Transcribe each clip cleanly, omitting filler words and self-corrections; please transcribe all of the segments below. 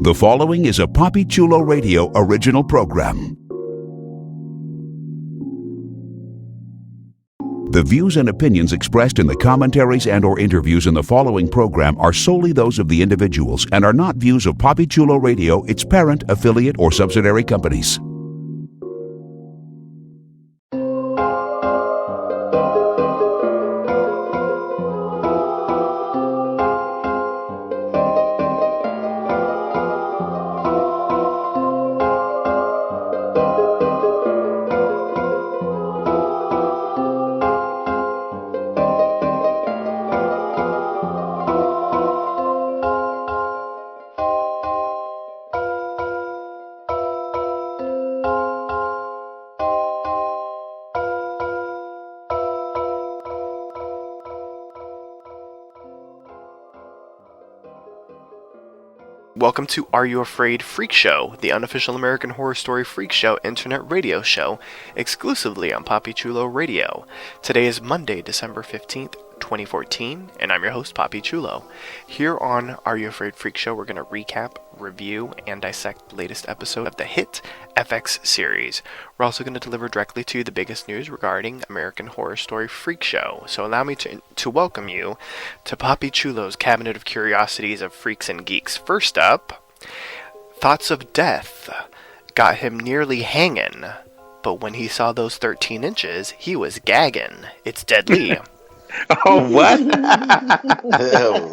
The following is a Papi Chulo Radio original program. The views and opinions expressed in the commentaries and/or interviews in the following program are solely those of the individuals and are not views of Papi Chulo Radio, its parent, affiliate, or subsidiary companies. Welcome to Are You Afraid Freak Show, the unofficial American Horror Story Freak Show internet radio show, exclusively on Papi Chulo Radio. Today is Monday, December 15th, 2014, and I'm your host, Papi Chulo. Here on Are You Afraid Freak Show, we're going to recap, review, and dissect the latest episode of the hit FX series. We're also going to deliver directly to you the biggest news regarding American Horror Story Freak Show. So allow me to welcome you to Papi Chulo's Cabinet of Curiosities of Freaks and Geeks. First up, thoughts of death got him nearly hanging, but when he saw those 13 inches, he was gagging. It's Deadlee. Oh, what?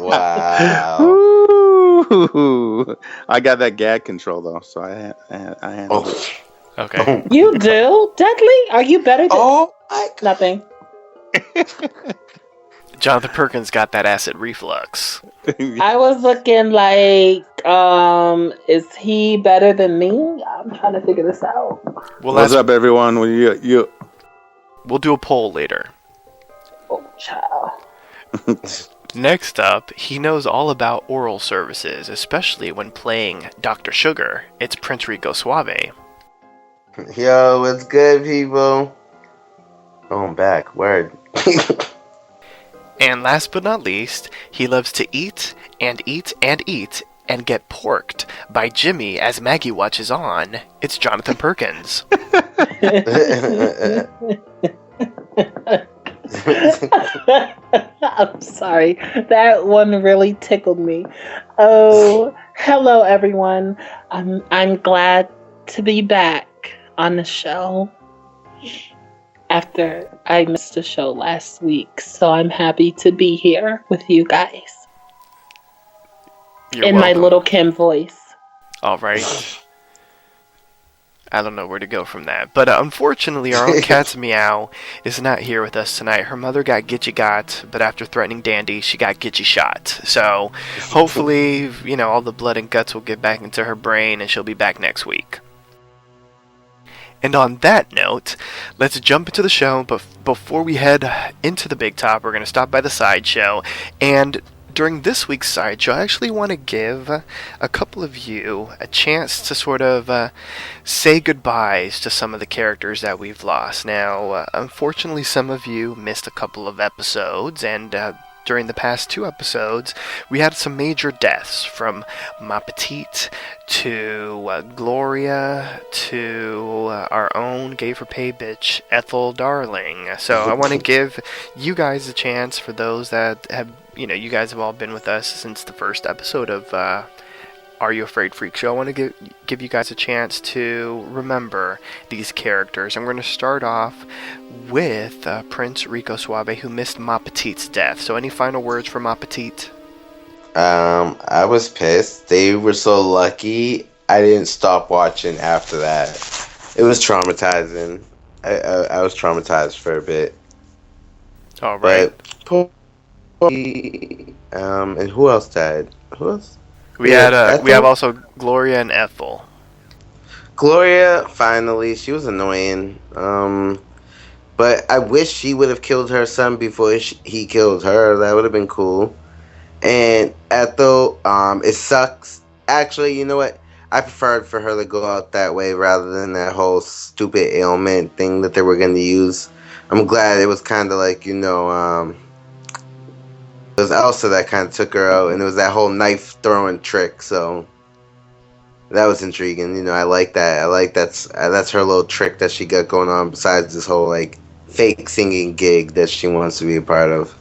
Wow. Ooh. I got that gag control, though, so I handled it. Okay. You do? Deadlee? Are you better than... Oh, my God. Nothing. Johnathan Perkins got that acid reflux. I was looking like, is he better than me? I'm trying to figure this out. Well, what's up, everyone? We'll do a poll later. Oh, child. Next up, he knows all about oral services, especially when playing Dr. Sugar. It's Prince Rico Suave. Yo, what's good, people? Oh, I'm back. Word. And last but not least, he loves to eat and eat and eat and get porked by Jimmy as Maggie watches on. It's Johnathan Perkins. I'm sorry. That one really tickled me. Oh, hello everyone. I'm glad to be back on the show after I missed the show last week. So I'm happy to be here with you guys. You're in welcome. My little Kim voice. All right. I don't know where to go from that. But unfortunately, our own Cat's Meow is not here with us tonight. Her mother got Gitchy got, but after threatening Dandy, she got Gitchy shot. So hopefully, all the blood and guts will get back into her brain and she'll be back next week. And on that note, let's jump into the show. But before we head into the big top, we're going to stop by the sideshow. And during this week's sideshow, I actually want to give a couple of you a chance to sort of say goodbyes to some of the characters that we've lost. Now, unfortunately, some of you missed a couple of episodes, and during the past 2 episodes, we had some major deaths, from Ma Petite to Gloria to our own gay for pay bitch, Ethel Darling. So I want to give you guys a chance, for those that have, you guys have all been with us since the first episode of Are You Afraid Freak Show. I want to give you guys a chance to remember these characters. I'm going to start off with Prince Rico Suave, who missed Ma Petite's death. So any final words for Ma Petite? I was pissed. They were so lucky. I didn't stop watching after that. It was traumatizing. I was traumatized for a bit. All right. But, and who else died? Who else? We have also Gloria and Ethel. Gloria, finally, she was annoying. But I wish she would have killed her son before he killed her. That would have been cool. And Ethel, it sucks. Actually, you know what? I preferred for her to go out that way rather than that whole stupid ailment thing that they were going to use. I'm glad it was kind of like, it was Elsa that kind of took her out, and it was that whole knife throwing trick, so That was intriguing. I like that. I like that's her little trick that she got going on. Besides this whole like fake singing gig that she wants to be a part of.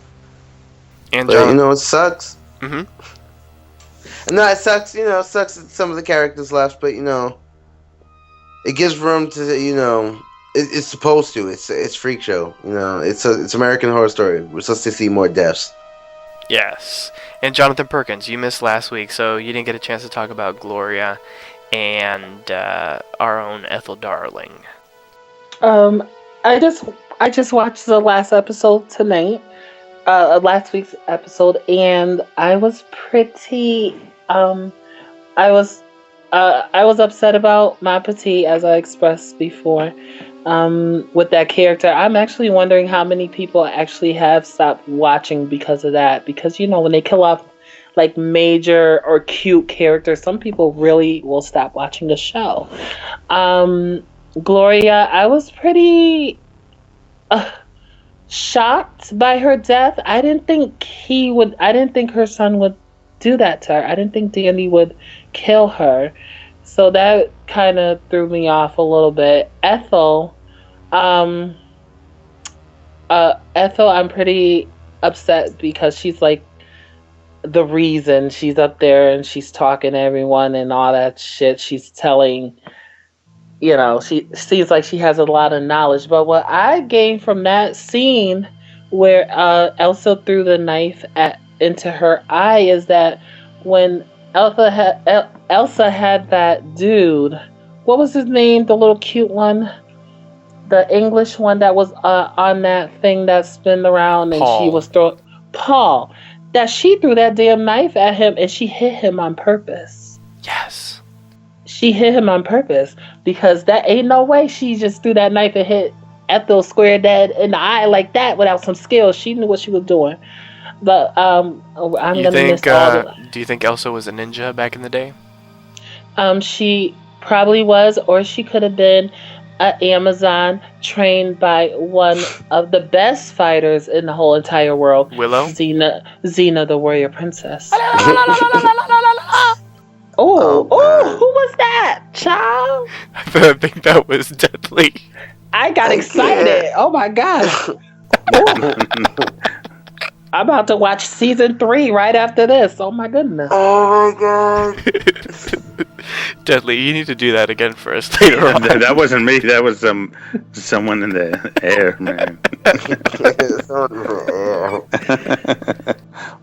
And But John. it sucks. Mm-hmm. No, it sucks. It sucks that some of the characters left, but it gives room to it's supposed to. It's freak show. It's American Horror Story. We're supposed to see more deaths. Yes. And Johnathan Perkins, you missed last week, so you didn't get a chance to talk about Gloria and our own Ethel Darling. I just watched the last episode tonight, last week's episode, and I was pretty I was upset about Ma Petite, as I expressed before, with that character. I'm actually wondering how many people actually have stopped watching because of that. Because, when they kill off like major or cute characters, some people really will stop watching the show. Gloria, I was pretty shocked by her death. I didn't think her son would do that to her. I didn't think Dandy would kill her. So that kind of threw me off a little bit. Ethel, I'm pretty upset because she's like the reason. She's up there and she's talking to everyone and all that shit. She's telling, she seems like she has a lot of knowledge. But what I gained from that scene where Elsa threw the knife into her eye is that when Elsa had that dude, what was his name? The little cute one, the English one that was on that thing that spun around and Paul. She was throwing Paul. That she threw that damn knife at him and she hit him on purpose. Yes. She hit him on purpose because that ain't no way she just threw that knife and hit Ethel square dead in the eye like that without some skills. She knew what she was doing. But I'm gonna miss all the... Do you think Elsa was a ninja back in the day? She probably was, or she could have been an Amazon trained by one of the best fighters in the whole entire world, Willow? Xena the Warrior Princess. Oh, who was that, child? I think that was Deadlee. I got excited. Oh my gosh. I'm about to watch season 3 right after this. Oh my goodness. Oh my god. Deadlee, you need to do that again for us later on. That wasn't me. That was someone in the air, man.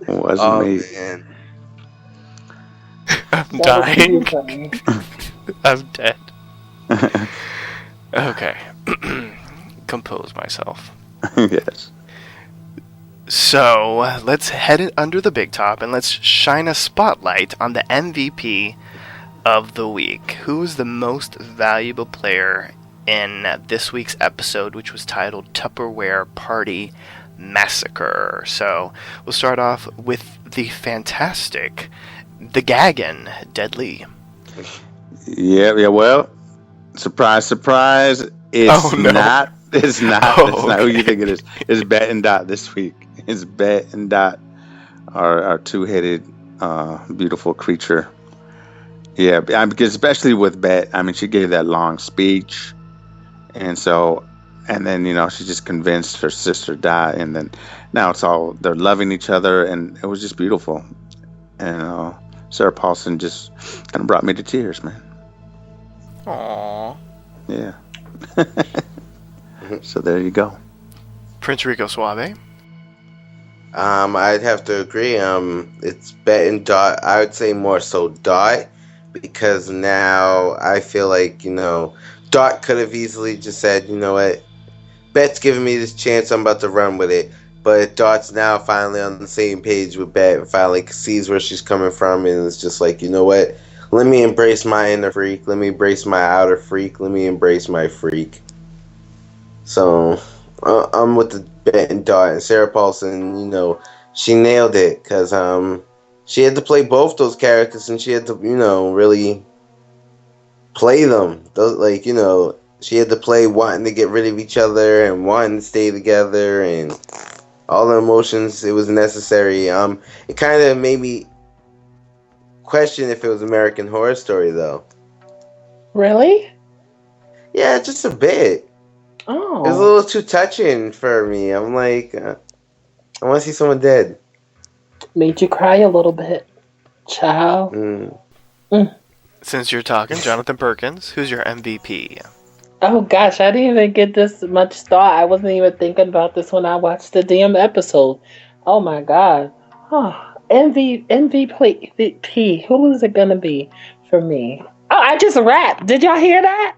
It wasn't me. Man. I'm dying. I'm dead. Okay. Compose myself. Yes. So, let's head it under the big top and let's shine a spotlight on the MVP of the week. Who's the most valuable player in this week's episode, which was titled Tupperware Party Massacre? So, we'll start off with the fantastic, the gaggin', Deadlee. Yeah. Well, surprise, surprise. It's not. It's not. Oh, it's not who you think it is. It's Bet and Dot this week. It's Bet and Dot, our two-headed, beautiful creature. Yeah, because especially with Bet, I mean, she gave that long speech, and then she just convinced her sister Dot, and then now they're loving each other, and it was just beautiful. And Sarah Paulson just kind of brought me to tears, man. Aww. Yeah. So there you go. Prince Rico Suave. I'd have to agree. It's Bet and Dot. I would say more so Dot, because now I feel like, Dot could have easily just said, you know what, Bet's giving me this chance, I'm about to run with it. But Dot's now finally on the same page with Bet and finally sees where she's coming from, and it's just like, you know what, let me embrace my inner freak, let me embrace my outer freak, let me embrace my freak. So I'm with the Bet and Dot, and Sarah Paulson, she nailed it, because she had to play both those characters, and she had to, really play them. She had to play wanting to get rid of each other and wanting to stay together, and all the emotions. It was necessary. It kind of made me question if it was American Horror Story though. Really? Yeah, just a bit. It was a Oh. little too touching for me. I'm like, I want to see someone dead. Made you cry a little bit. Child. Mm. Since you're talking, Johnathan Perkins, who's your MVP? Oh gosh, I didn't even get this much thought. I wasn't even thinking about this when I watched the damn episode. Oh my god. Oh, MVP. Who is it gonna be for me? Oh, I just rapped. Did y'all hear that?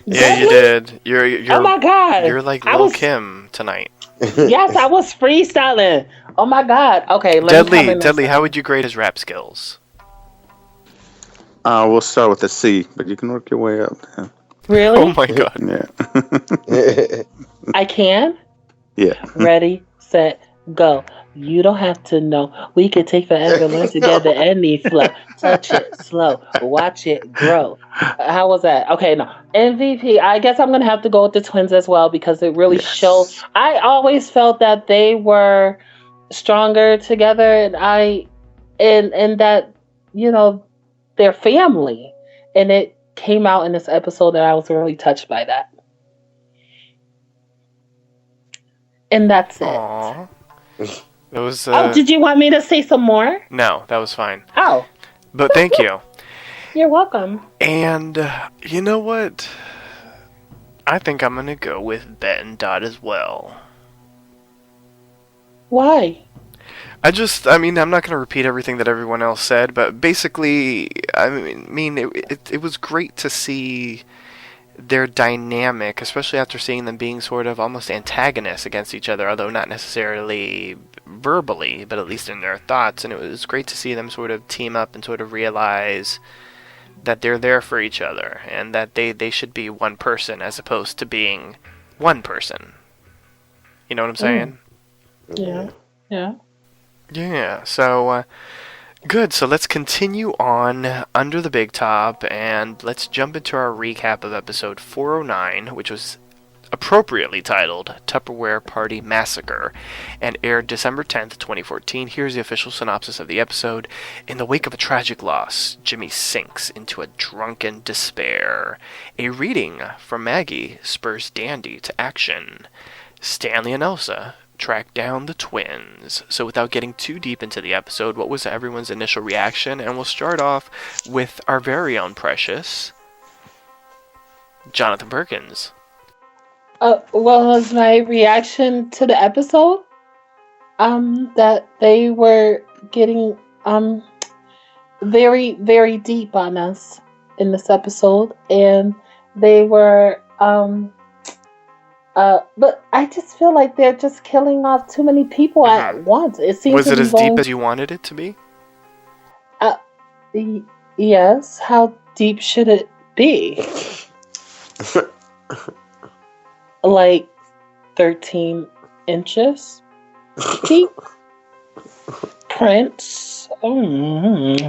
Yeah, you Deadlee? did. You're Oh my god. You're like I Lil was Kim tonight. Yes, I was freestyling. Oh my god. Okay, let me come in Deadlee, how would you grade his rap skills? We'll start with a C, but you can work your way up. Yeah. Really? Oh my god. Yeah. I can? Yeah. Ready, set, go. You don't have to know. We could take forever, learn together any flow. Touch it slow. Watch it grow. How was that? Okay, no. MVP, I guess I'm going to have to go with the twins as well because it really showed. I always felt that they were stronger together and that, they're family. And it came out in this episode and I was really touched by that. And that's it. Aww. It was. Did you want me to say some more? No, that was fine. Oh. But thank you. You're welcome. And you know what? I think I'm gonna go with Bet and Dot as well. Why? I'm not gonna repeat everything that everyone else said, but basically, it was great to see their dynamic, especially after seeing them being sort of almost antagonists against each other, although not necessarily verbally, but at least in their thoughts. And it was great to see them sort of team up and sort of realize that they're there for each other and that they should be one person as opposed to being one person. You know what I'm saying? Yeah. Yeah. Yeah, so good. So let's continue on under the big top and let's jump into our recap of episode 409, which was appropriately titled Tupperware Party Massacre and aired December 10th, 2014. Here's the official synopsis of the episode. In the wake of a tragic loss, Jimmy sinks into a drunken despair. A reading from Maggie spurs Dandy to action. Stanley and Elsa track down the twins. So without getting too deep into the episode, what was everyone's initial reaction? And we'll start off with our very own precious Johnathan Perkins. What was my reaction to the episode? That they were getting very, very deep on us in this episode, and they were but I just feel like they're just killing off too many people at once. It seems was it as deep as you wanted it to be? Yes. How deep should it be? Like 13 inches deep? Prince? Yummy.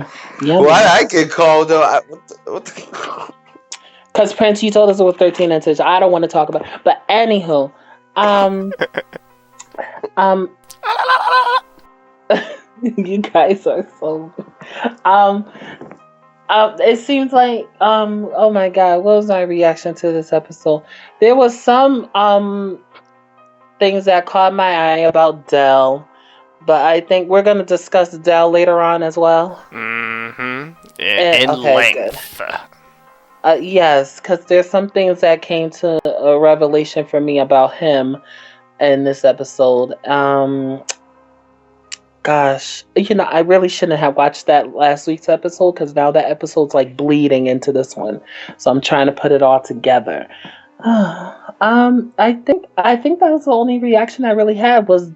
Why I get called though? Because Prince, you told us it was 13 inches. I don't want to talk about it. But anywho, you guys are so. It seems like oh my god, what was my reaction to this episode? There was some things that caught my eye about Dell, but I think we're gonna discuss Dell later on as well. In length. Good. Yes, because there's some things that came to a revelation for me about him in this episode. Gosh, I really shouldn't have watched that last week's episode because now that episode's like bleeding into this one. So I'm trying to put it all together. I think that was the only reaction I really had was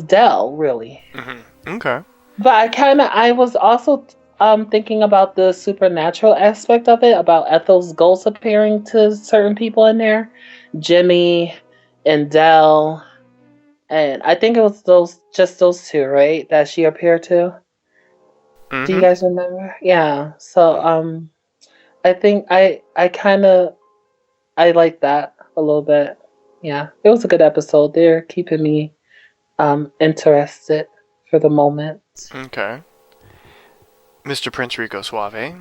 Dell, really. Mm-hmm. Okay. But I was also thinking about the supernatural aspect of it, about Ethel's ghosts appearing to certain people in there, Jimmy and Dell, and I think it was those two, right? That she appeared to. Mm-hmm. Do you guys remember? Yeah. So I think I like that a little bit. Yeah, it was a good episode. They're keeping me interested for the moment. Okay. Mr. Prince Rico Suave.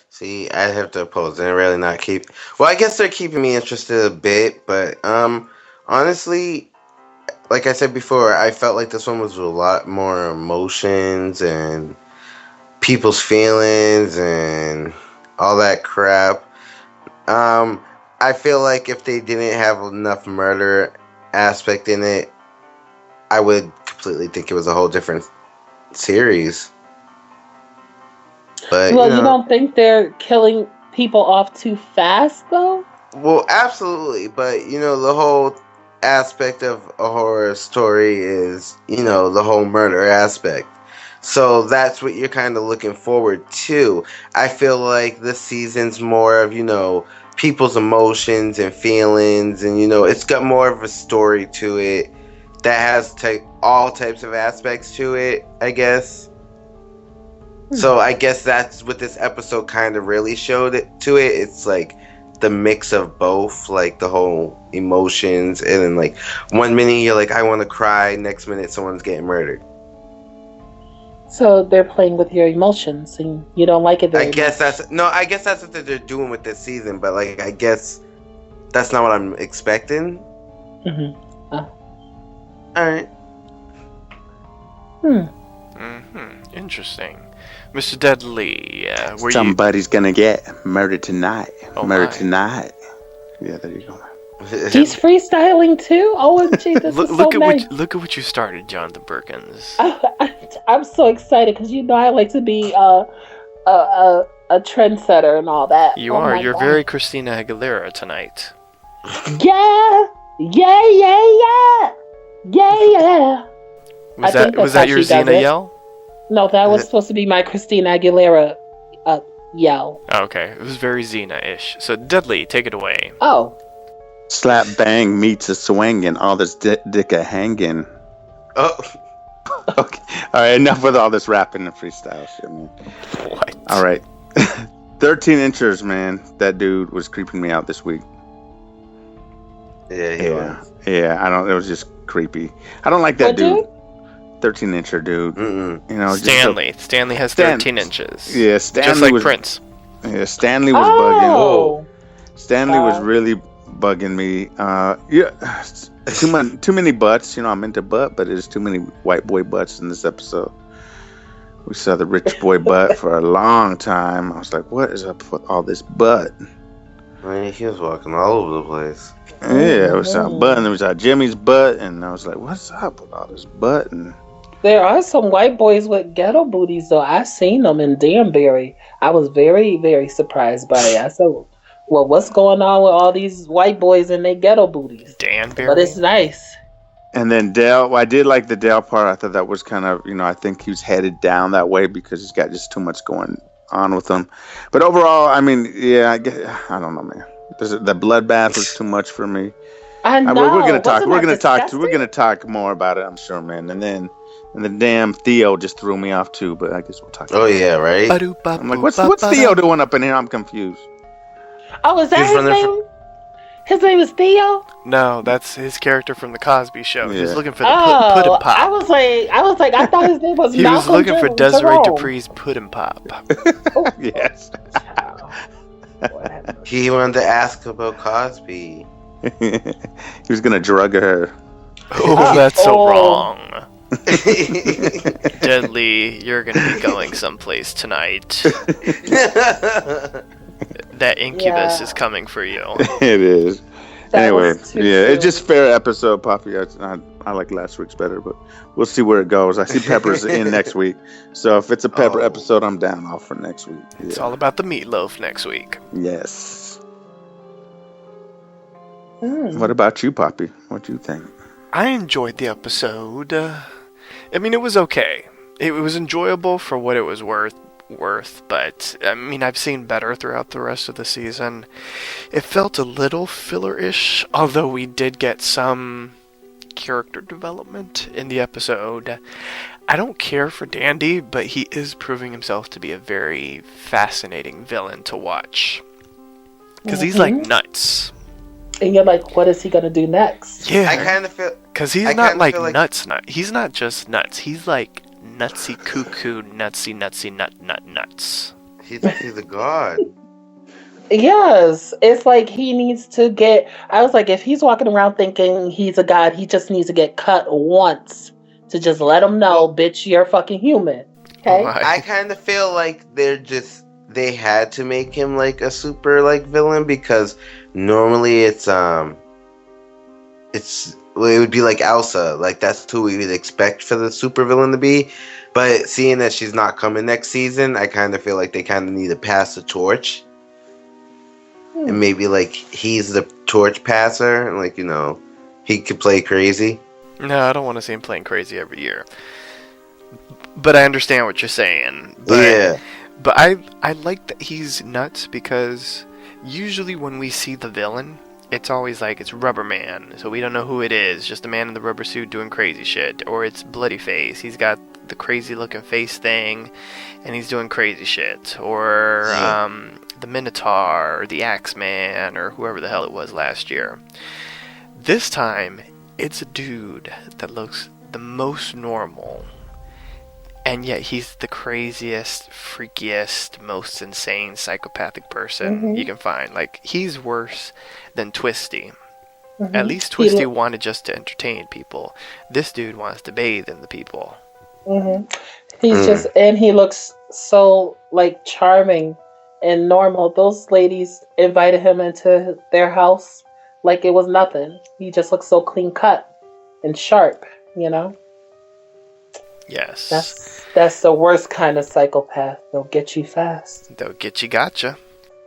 See, I have to oppose. They're really not keep. Well, I guess they're keeping me interested a bit, but honestly, like I said before, I felt like this one was a lot more emotions and people's feelings and all that crap. I feel like if they didn't have enough murder aspect in it, I would completely think it was a whole different series. But Well, you don't think they're killing people off too fast, though? well, absolutely. But the whole aspect of a horror story is the whole murder aspect. So that's what you're kind of looking forward to. I feel like this season's more of people's emotions and feelings, and it's got more of a story to it that has all types of aspects to it, I guess. So I guess that's what this episode kind of really showed it to it. It's like the mix of both, like the whole emotions, and then like 1 minute you're like, I want to cry, next minute someone's getting murdered. So they're playing with your emotions, and you don't like it very I guess much. I guess that's what they're doing with this season, but like I guess that's not what I'm expecting. All right. Interesting. Mr. Deadlee, were Somebody's gonna get murdered tonight. Oh Murdered my. tonight. Yeah, there you go. He's freestyling too? OMG, this is so nice. Look at what you started, Johnathan Perkins. I'm so excited because I like to be a trendsetter and all that. You Oh are. my You're God. very Christina Aguilera tonight. Yeah! Yeah, yeah, yeah! Yeah, yeah! Was I think that's that how your she does Xena it. yell? No, that was supposed to be my Christina Aguilera yell. Oh, okay, it was very Xena-ish. So Deadlee, take it away. Oh. Slap bang meets a swinging, all this dick a hanging. Oh, Okay. All right, enough with all this rapping and freestyle shit, man. What? All right. 13 inchers, man. That dude was creeping me out this week. yeah, he was. Yeah, it was just creepy. I don't like that What dude? 13 incher dude. Mm-mm. Stanley. Stanley has 13 inches. Yeah, Stanley Just like was Prince. Yeah, Stanley was bugging. Oh. Stanley was really bugging me. Too many butts. I'm into butt, but there's too many white boy butts in this episode. We saw the rich boy butt for a long time. I was like, what is up with all this butt? I mean, he was walking all over the place. Yeah, we saw butt, and then we saw Jimmy's butt, and I was like, what's up with all this butt? And There are some white boys with ghetto booties, though. I seen them in Danbury. I was very, very surprised by it. I said, well, what's going on with all these white boys and their ghetto booties? Danbury. But it's nice. And then Dale, well, I ddid like the Dale part. I thought that was kind of, I think he was headed down that way because he's got just too much going on with him. But overall, I mean, yeah, I don't know, man. The bloodbath was too much for me. I know. We're gonna talk. Wasn't We're that gonna talk. disgusting? We're gonna talk more about it, I'm sure, man. And the damn Theo just threw me off too. But I guess we'll talk. Oh yeah, right. I'm like, what's Theo doing up in here? I'm confused. Oh, is that He's his running name? His name is Theo? No, that's his character from the Cosby Show. He's Yeah. looking for the puddin' pop. I was like, I thought his name was He was Malcolm looking for Desiree Jerome. Dupree's puddin' pop. Yes. He wanted to ask about Cosby. He was gonna drug her. Oh, that's so Oh. wrong. Deadlee, you're gonna be going someplace tonight. That incubus is coming for you. It is. That Anyway, was too yeah, it's soon. just fair episode, Papi. I like last week's better, but we'll see where it goes. I see Pepper's in next week, so if it's a Pepper Oh. episode, I'm down off for next week. It's Yeah. all about the meatloaf next week. Yes. Mm. What about you, Papi? What do you think? I enjoyed the episode. I mean, it was okay. It was enjoyable for what it was worth, but I mean, I've seen better throughout the rest of the season. It felt a little filler-ish, although we did get some character development in the episode. I don't care for Dandy, but he is proving himself to be a very fascinating villain to watch. Because he's like nuts. And you're like, what is he gonna do next? Yeah. I kind of feel. Because he's I not kinda like feel like- nuts. He's not just nuts. He's like nutsy cuckoo, nutsy nuts. He's a god. Yes, it's like he needs to get. I was like, if he's walking around thinking he's a god, he just needs to get cut once to just let him know, bitch, you're fucking human. Okay. Why? I kind of feel like they had to make him like a super like villain because normally it would be like Elsa, like that's who we would expect for the super villain to be. But seeing that she's not coming next season, I kind of feel like they kind of need to pass the torch. And maybe like he's the torch passer, and like he could play crazy. No, I don't want to see him playing crazy every year. But I understand what you're saying. Yeah. But I like that he's nuts because usually when we see the villain, it's always like it's Rubber Man, so we don't know who it is, just a man in the rubber suit doing crazy shit. Or it's Bloody Face, he's got the crazy looking face thing, and he's doing crazy shit. Or the Minotaur, or the Axeman, or whoever the hell it was last year. This time, it's a dude that looks the most normal, and yet he's the craziest, freakiest, most insane psychopathic person you can find. Like, he's worse than Twisty. At least Twisty wanted just to entertain people. This dude wants to bathe in the people. He's just, and he looks so like charming and normal. Those ladies invited him into their house like it was nothing. He just looks so clean cut and sharp, Yes. That's the worst kind of psychopath. They'll get you fast. They'll get you, gotcha.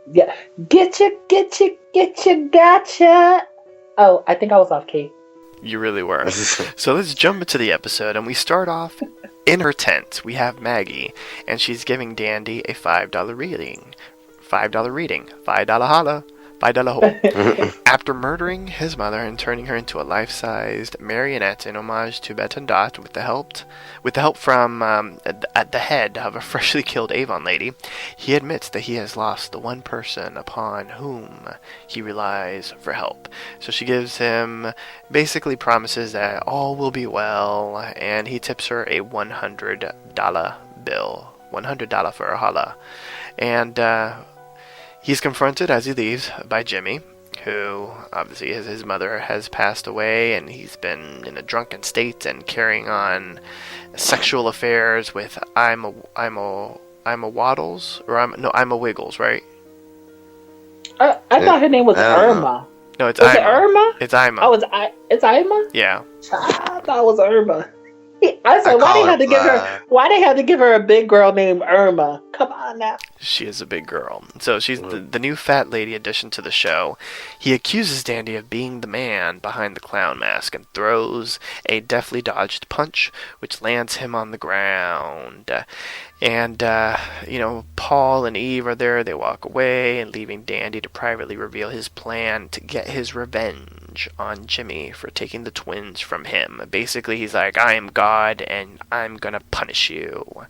Yeah. Get you, gotcha. Oh, I think I was off key. You really were. So let's jump into the episode, and we start off in her tent. We have Maggie, and she's giving Dandy a $5 reading. $5 holla. $5 hole. After murdering his mother and turning her into a life-sized marionette in homage to Bette and Dot with the help from at the head of a freshly killed Avon lady, he admits that he has lost the one person upon whom he relies for help. So she gives him, basically promises that all will be well, and he tips her a $100 bill. $100 for a holla. And he's confronted as he leaves by Jimmy, who obviously his mother has passed away, and he's been in a drunken state and carrying on sexual affairs with I'm a Waddles, or I'm a Wiggles, right? I thought her name was Irma. No, it's Is Ima. it Irma? It's Ima. Oh, it's Irma? Yeah. I thought it was Irma. I said, why they had to give her a big girl named Irma? Come on now. She is a big girl. So she's the new fat lady addition to the show. He accuses Dandy of being the man behind the clown mask and throws a deftly dodged punch, which lands him on the ground. And, Paul and Eve are there. They walk away, and leaving Dandy to privately reveal his plan to get his revenge on Jimmy for taking the twins from him. Basically, he's like, I am God, and I'm gonna punish you.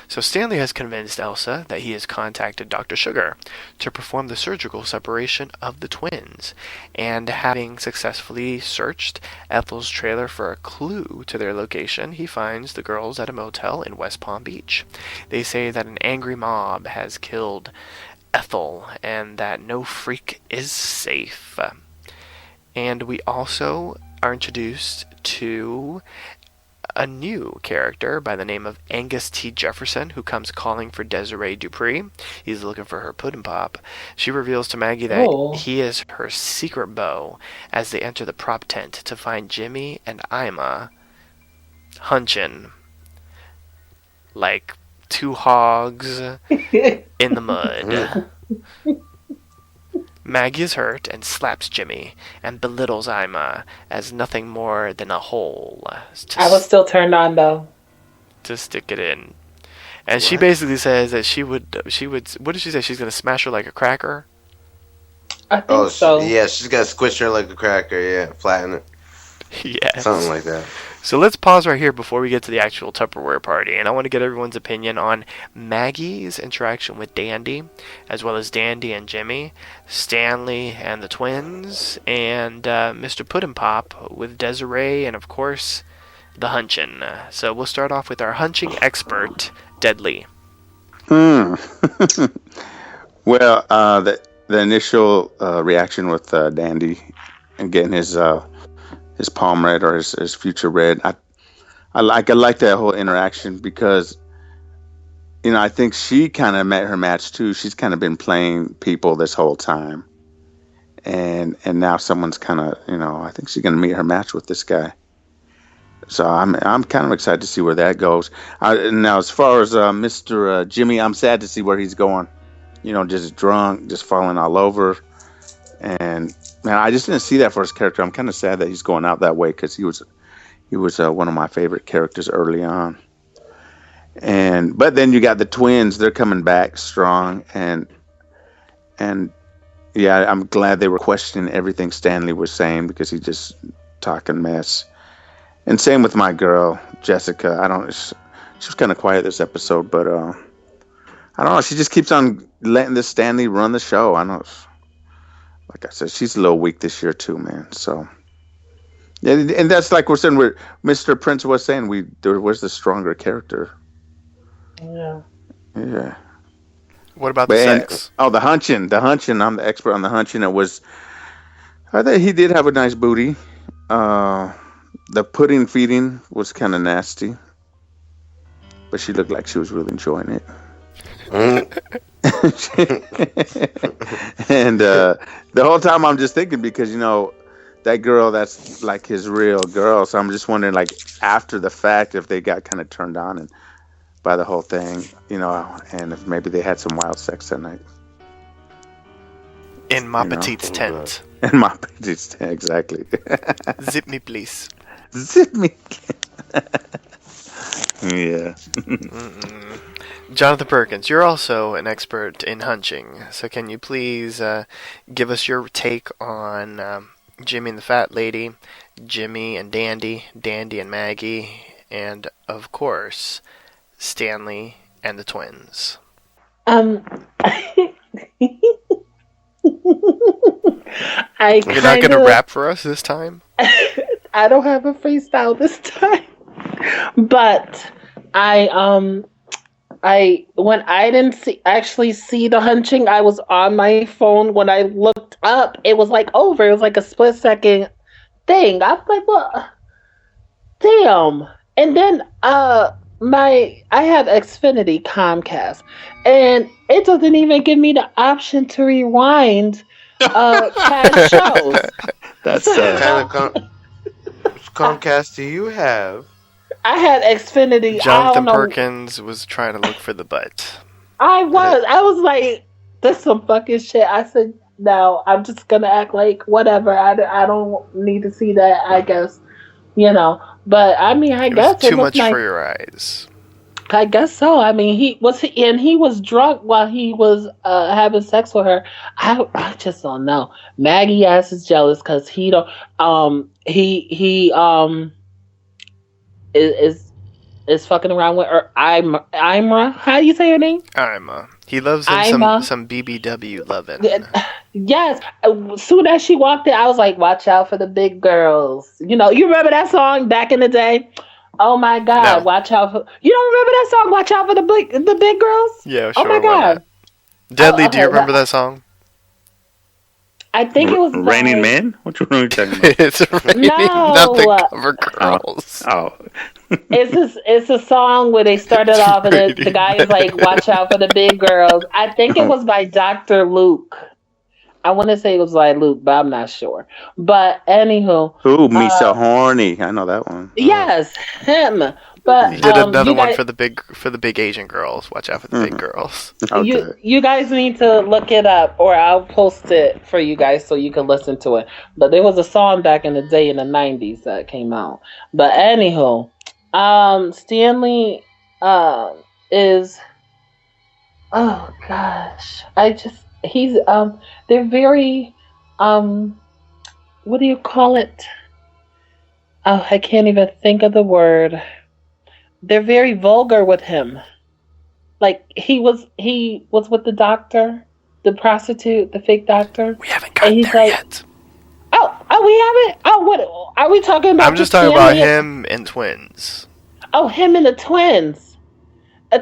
So Stanley has convinced Elsa that he has contacted Dr. Sugar to perform the surgical separation of the twins. And having successfully searched Ethel's trailer for a clue to their location, he finds the girls at a motel in West Palm Beach. They say that an angry mob has killed Ethel and that no freak is safe. And we also are introduced to a new character by the name of Angus T. Jefferson, who comes calling for Desiree Dupree. He's looking for her pudding pop. She reveals to Maggie that he is her secret beau as they enter the prop tent to find Jimmy and Ima hunching like two hogs in the mud. Maggie is hurt and slaps Jimmy and belittles Ima as nothing more than a hole. I was still turned on though. To stick it in. And she basically says that she would, what did she say? She's going to smash her like a cracker? I think so. She's going to squish her like a cracker, flatten it. Yes. Something like that. So let's pause right here before we get to the actual Tupperware party, and I want to get everyone's opinion on Maggie's interaction with Dandy, as well as Dandy and Jimmy, Stanley and the twins, and Mr. Puddin' Pop with Desiree, and of course, the hunching. So we'll start off with our hunching expert, Deadlee. Well, the initial reaction with Dandy and getting his palm read or his future read, I like that whole interaction because, I think she kind of met her match too. She's kind of been playing people this whole time, and now someone's kind of, I think she's gonna meet her match with this guy. So I'm kind of excited to see where that goes. Now, as far as Mr. Jimmy, I'm sad to see where he's going. Just drunk, just falling all over, and man, I just didn't see that for his character. I'm kind of sad that he's going out that way because he was one of my favorite characters early on. But then you got the twins; they're coming back strong, and yeah, I'm glad they were questioning everything Stanley was saying because he just talking mess. And same with my girl Jessica. She was kind of quiet this episode, but I don't know. She just keeps on letting this Stanley run the show. I know, like I said, she's a little weak this year too, man. So yeah, and that's like we're saying. Mr. Prince was saying there was the stronger character. Yeah. What about the sex? The hunching. I'm the expert on the hunching. I thought he did have a nice booty. The pudding feeding was kind of nasty, but she looked like she was really enjoying it. And the whole time I'm just thinking because that girl, that's like his real girl. So I'm just wondering, like after the fact, if they got kind of turned on and by the whole thing, and if maybe they had some wild sex that night. In Ma Petite's tent. In Ma Petite's tent, exactly. Zip me, please. Zip me. Yeah. Johnathan Perkins, you're also an expert in hunching. So can you please give us your take on Jimmy and the Fat Lady, Jimmy and Dandy, Dandy and Maggie, and of course, Stanley and the twins? You're not going to rap for us this time? I don't have a freestyle this time. But when I didn't actually see the hunching, I was on my phone. When I looked up, it was like over. It was like a split second thing. I was like, "What? Damn!" And then I had Xfinity Comcast, and it doesn't even give me the option to rewind past shows. That's What kind of Comcast do you have? I had Xfinity. Johnathan Perkins was trying to look for the butt. I was like, this is some fucking shit. I said, no, I'm just gonna act like whatever. I don't need to see that, I guess. But I mean, I guess it was too much for your eyes. I guess so. I mean, he was drunk while he was having sex with her. I just don't know. Maggie ass is jealous because he don't. Is fucking around with her. Imra. How do you say her name? Imra. He loves some BBW loving. Yes. As soon as she walked in, I was like, "Watch out for the big girls." You remember that song back in the day? Oh my God! No. Watch out for. You don't remember that song? Watch out for the big girls. Yeah, sure. Oh my God! Deadlee, do you remember that song? I think it was Raining Men. What you talking about? It's raining, not the cover girls. Oh. It's a song where they started off and the guy is like, "Watch out for the big girls." I think it was by Dr. Luke. I want to say it was by Luke, but I'm not sure. But anywho, ooh, me so horny. I know that one. Yes, him. But he did another one for the big Asian girls. Watch out for the big girls. Okay. You guys need to look it up, or I'll post it for you guys so you can listen to it. But there was a song back in the day in the 90s that came out. But anywho, Stanley is, oh gosh, he's they're very what do you call it? Oh, I can't even think of the word. They're very vulgar with him. Like he was with the doctor, the prostitute, the fake doctor. We haven't gotten there yet. Oh, Oh, we haven't. Oh, what are we talking about? I'm just talking about him and twins. Oh, him and the twins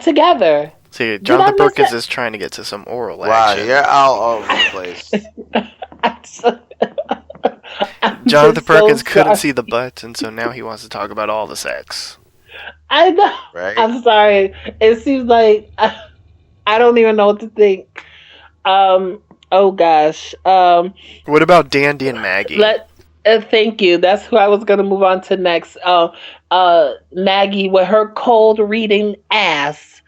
together. See, Did I Johnathan miss Perkins it? is trying to get to some oral Wow, action. you're all over the place. Johnathan Perkins couldn't see the butt, and so now he wants to talk about all the sex. I know. Right? I'm sorry. It seems like I don't even know what to think. Oh gosh. What about Dandy and Maggie? Thank you. That's who I was gonna move on to next. Maggie with her cold reading ass.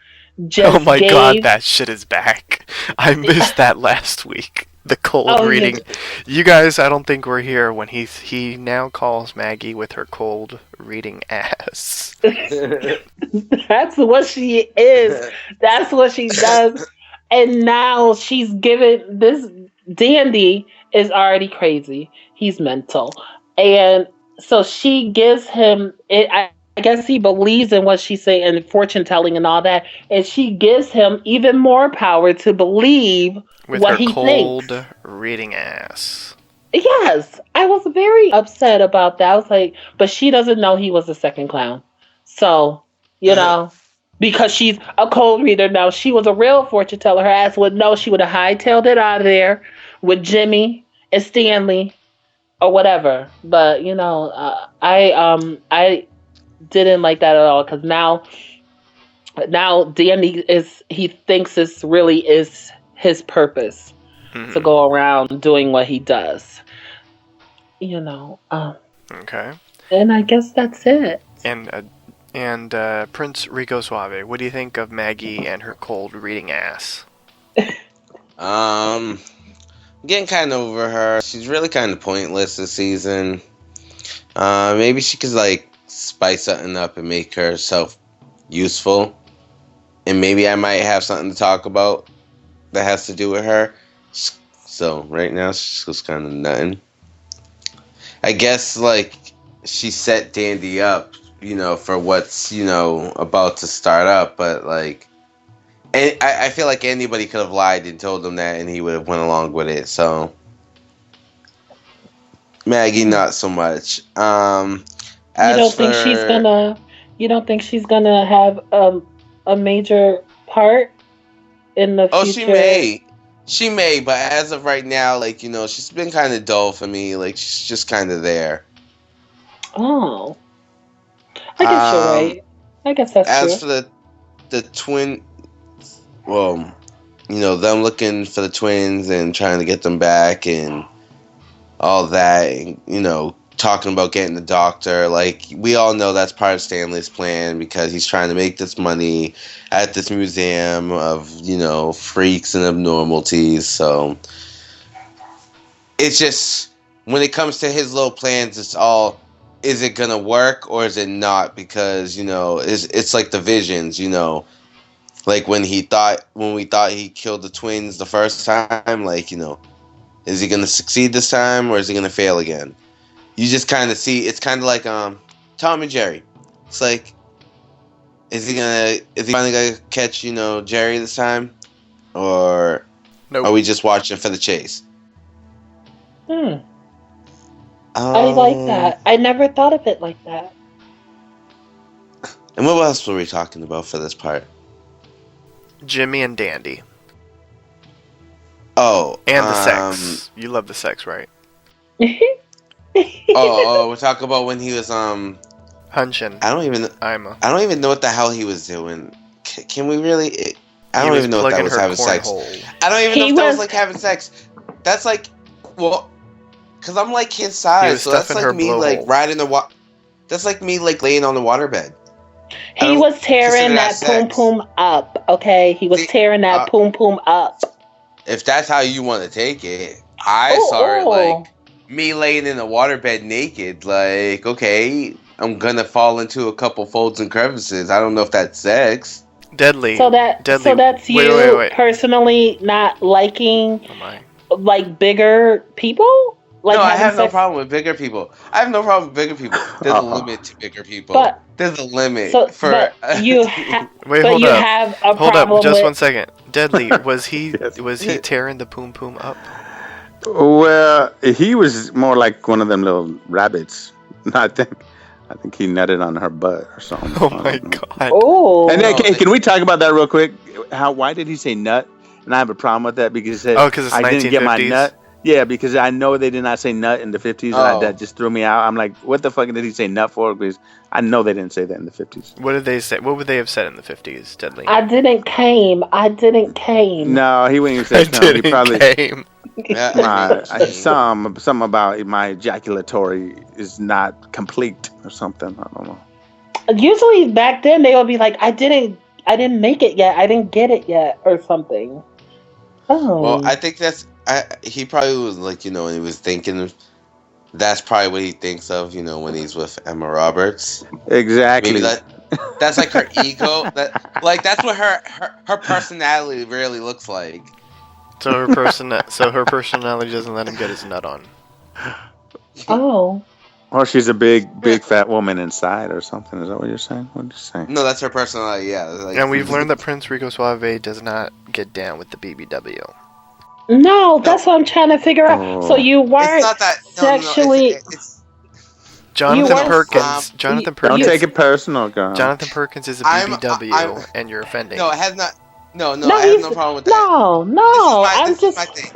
Just Oh my god, that shit is back. I missed that last week. The cold reading. You guys, I don't think were here when he now calls Maggie with her cold reading ass. That's what she is. That's what she does. And now she's given this. Dandy is already crazy. He's mental. And so she gives him it. I guess he believes in what she's saying and fortune telling and all that. And she gives him even more power to believe with what her he cold thinks. reading ass. Yes. I was very upset about that. I was like, but she doesn't know he was the second clown. So, you know, because she's a cold reader now. She was a real fortune teller. Her ass would know. She would have hightailed it out of there with Jimmy and Stanley or whatever. But, you know, I didn't like that at all because now Danny he thinks this really is his purpose to go around doing what he does. You know. Okay. And I guess that's it. And Prince Rico Suave, what do you think of Maggie and her cold reading ass? I'm getting kind of over her. She's really kind of pointless this season. Maybe she could like spice something up and make herself useful. And maybe I might have something to talk about that has to do with her. So right now she's just kind of nothing. I guess like she set Dandy up, you know, for what's, you know, about to start up, but like, and I feel like anybody could have lied and told him that and he would have went along with it. So Maggie, not so much. You don't think she's gonna have a major part in the future? Oh, she may, but as of right now, like, you know, she's been kind of dull for me. Like, she's just kind of there. Oh, I guess you're right. I guess that's true. As for the twin, well, you know, them looking for the twins and trying to get them back and all that, and, you know, talking about getting the doctor, like, we all know that's part of Stanley's plan because he's trying to make this money at this museum of, you know, freaks and abnormalities. So it's just, when it comes to his little plans, it's all, is it gonna work or is it not? Because, you know, it's like the visions, you know, like when we thought he killed the twins the first time, like, you know, is he gonna succeed this time or is he gonna fail again? You just kind of see, it's kind of like Tom and Jerry. It's like, is he finally gonna catch, you know, Jerry this time, or are we just watching for the chase? I like that. I never thought of it like that. And what else were we talking about for this part? Jimmy and Dandy. Oh, and the sex. You love the sex, right? we're talking about when he was hunching. I don't even know what the hell he was doing. Can we really? I don't even know if that was having sex. I don't even know if that was like having sex. That's like, well, because I'm like his size, so that's like me like riding the That's like me like laying on the waterbed. He was tearing that poom poom up. Okay, he was tearing that poom poom up. If that's how you want to take it, I saw it like me laying in a waterbed naked. Like, okay, I'm gonna fall into a couple folds and crevices. I don't know if that's sex. Deadlee. So that's you personally not liking like bigger people? Like, no, I have no problem with bigger people. There's a limit to bigger people. But there's a limit for. But you have a Hold problem up, just with... 1 second. Deadlee, was he tearing the poom poom up? Well, he was more like one of them little rabbits. I think he nutted on her butt or something. Oh I my don't know. god. Oh. And then, No, can we talk about that real quick? Why did he say nut? And I have a problem with that because he said Oh, because it's I didn't get my 1950s? nut. Yeah, because I know they did not say nut in the 50s, and Oh. that just threw me out. I'm like, what the fuck did he say nut for? Because I know they didn't say that in the 50s. What did they say? What would they have said in the 50s, Deadlee? I didn't came. No, he wouldn't even I say no. He didn't probably came. some about my ejaculatory is not complete or something. I don't know. Usually back then they would be like, I didn't make it yet. I didn't get it yet, or something. Oh. Well, I think he probably was like, when he was thinking, that's probably what he thinks of, when he's with Emma Roberts. Exactly. Maybe that's like her ego. That's what her personality really looks like. So her personality doesn't let him get his nut on. Oh. Or she's a big fat woman inside or something. Is that what you're saying? What are you saying? No, that's her personality. Yeah. And we've learned that Prince Rico Suave does not get down with the BBW. No, that's what I'm trying to figure out. So you weren't It's not that sexually. it's Jonathan weren't- Perkins. Jonathan Don't Perkins. take it personal, girl. Jonathan Perkins is a I'm- BBW, and you're offending. no, it has not. No, No, I have he's- no problem with that. No, This is my thing.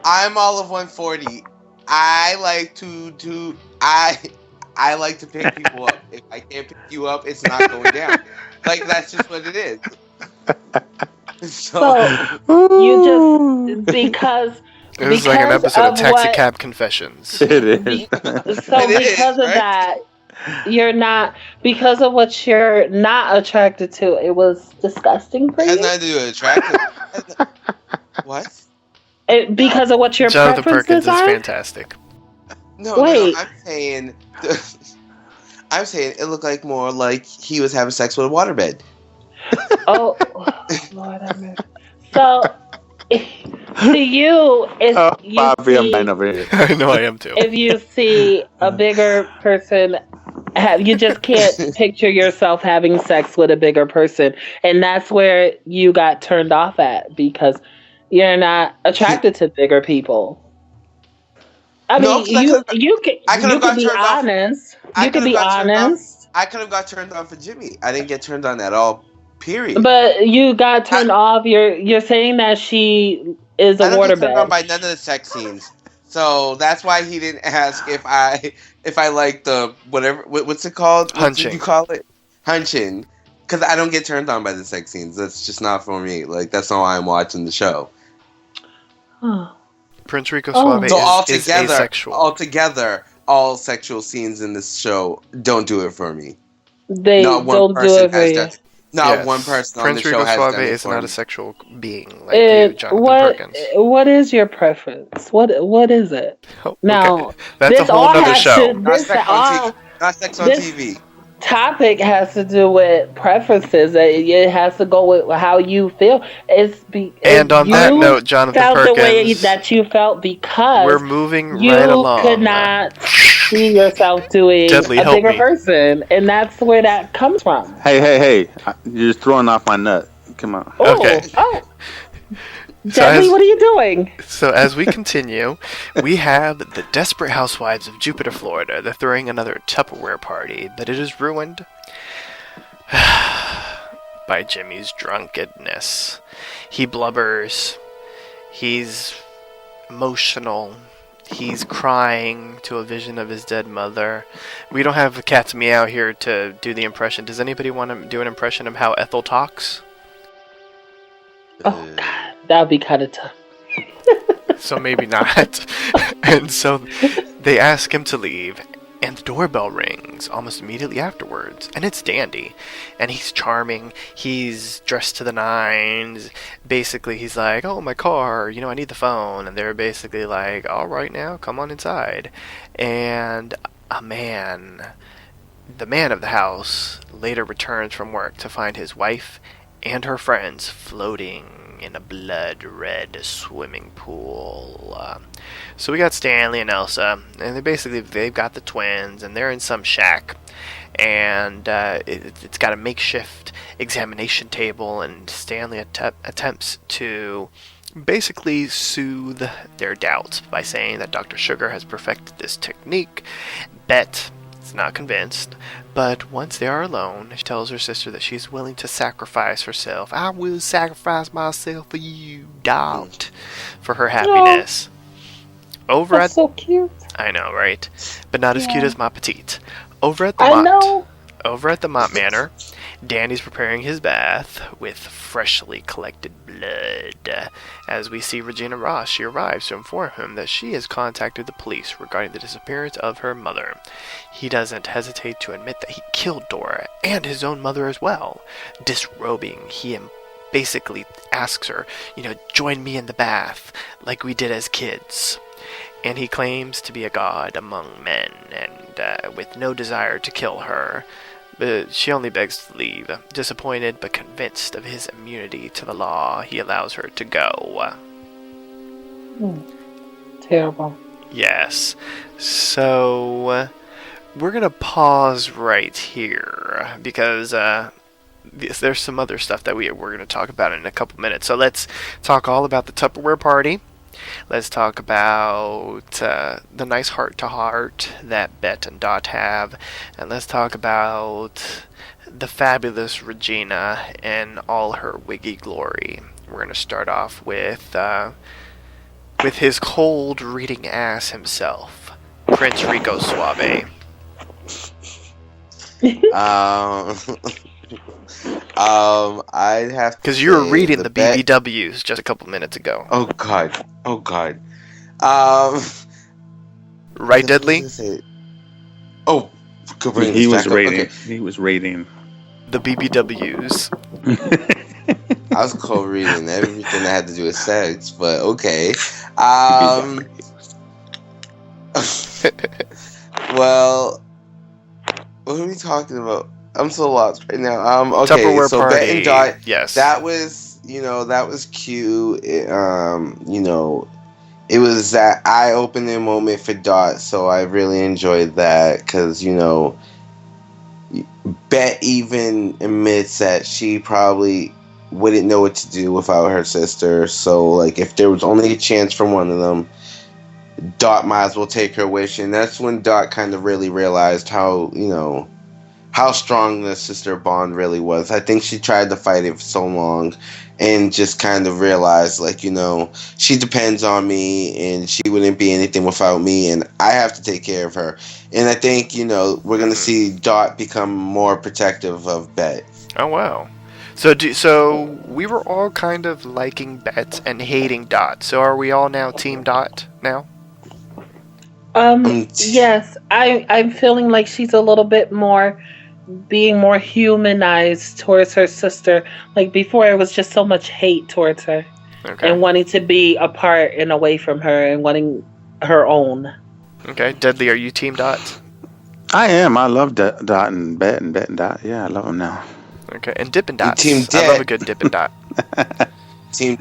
I'm all of 140. I like to I like to pick people up. If I can't pick you up, it's not going down. Like, that's just what it is. So you just because This is like an because episode of of Taxi what- Cab Confessions. It is. so It is, because of right? that, you're not because of what you're not attracted to. It was disgusting for It has you. nothing to do with attractive. What? Because of what your Jonathan Perkins preferences is are. fantastic. No, Wait. I'm saying it looked like more like he was having sex with a waterbed. Oh, Lord, have mercy. So to you, if Oh, you Papi, I'm see, lying over here. I know I am too. if you see a bigger person, you just can't picture yourself having sex with a bigger person, and that's where you got turned off at because you're not attracted to bigger people. I No, mean, 'cause I could've got could be turned off. honest. I You could could've be got turned off. honest. I could have got turned on for Jimmy. I didn't get turned on at all. Period. But you got turned off. You're saying that she is a I don't get turned on waterbed. by none of the sex scenes. So that's why he didn't ask if I like the whatever what's it called? What Hunching. did you call it? Hunching. Because I don't get turned on by the sex scenes. That's just not for me. Like, that's not why I'm watching the show. Oh. Prince Rico Oh. Suave So is asexual. altogether, all sexual scenes in this show don't do it for me. They Not one don't do person it for has you. done it. Not Yes. one person on Prince the Rico show has Suave done it is for not me. a sexual being like you, Jonathan Perkins. What is your preference? What is it? Oh, Now, okay. That's a this whole all nother has show. to- Not This sex on all- TV. Not sex on this- TV. Topic has to do with preferences. It has to go with how you feel. And on that note, Jonathan felt the way Perkins, that you felt because we're moving you right along. could not see yourself doing Deadlee, a help bigger me. person, and that's where that comes from. Hey! You're just throwing off my nut. Come on. Oh, Okay. oh. So Deadlee, as- what are you doing? So as we continue, we have the Desperate Housewives of Jupiter, Florida. They're throwing another Tupperware party, but it is ruined by Jimmy's drunkenness. He blubbers. He's emotional. He's crying to a vision of his dead mother. We don't have Cat's Meow here to do the impression. Does anybody want to do an impression of how Ethel talks? Oh God, that would be kind of tough. So maybe not. And so they ask him to leave, and the doorbell rings almost immediately afterwards, and it's Dandy, and he's charming, he's dressed to the nines. Basically he's like, oh, my car, I need the phone, and they're basically like, all right, now come on inside. And the man of the house later returns from work to find his wife and her friends floating in a blood-red swimming pool. So we got Stanley and Elsa, and they've got the twins, and they're in some shack, and it's got a makeshift examination table, and Stanley attempts to basically soothe their doubts by saying that Dr. Sugar has perfected this technique. Bet is not convinced, but once they are alone, she tells her sister that she's willing to sacrifice herself. I will sacrifice myself for you, Dot, for her happiness. That's so cute. I know, right? But not as cute as my petite. Over at the Mott Manor, Danny's preparing his bath with freshly collected blood. As we see Regina Ross, she arrives to inform him that she has contacted the police regarding the disappearance of her mother. He doesn't hesitate to admit that he killed Dora and his own mother as well. Disrobing, he basically asks her, join me in the bath like we did as kids. And he claims to be a god among men, and with no desire to kill her. But she only begs to leave. Disappointed but convinced of his immunity to the law, he allows her to go. Terrible. Yes. So, we're going to pause right here, because there's some other stuff that we're going to talk about in a couple minutes. So let's talk all about the Tupperware Party. Let's talk about the nice heart-to-heart that Bet and Dot have. And let's talk about the fabulous Regina and all her wiggy glory. We're going to start off with his cold-reading ass himself, Prince Rico Suave. I'd have to, because you were reading the BBWs just a couple minutes ago. Oh God. Right, Deadlee? Oh, he was rating. Okay. He was rating the BBWs. I was co-reading everything that had to do with sex, but okay. Well, what are we talking about? I'm so lost right now. Okay, Tupperware so Party. Bet and Dot, yes, that was cute. It was that eye-opening moment for Dot, so I really enjoyed that because Bet even admits that she probably wouldn't know what to do without her sister. So, like, if there was only a chance for one of them, Dot might as well take her wish, and that's when Dot kind of really realized how strong the sister bond really was. I think she tried to fight it for so long and just kind of realized, she depends on me and she wouldn't be anything without me and I have to take care of her. And I think, we're going to see Dot become more protective of Bet. Oh, wow. So we were all kind of liking Bet and hating Dot. So are we all now Team Dot now? Yes. I'm feeling like she's a little bit more being more humanized towards her sister. Like before, it was just so much hate towards her, and wanting to be apart and away from her and wanting her own. Okay, Deadlee, are you Team Dot? I am. I love Dot and Bet and Dot. Yeah, I love them now. Okay, and Dippin' Dots. Team I love a good Dippin' Dot. Team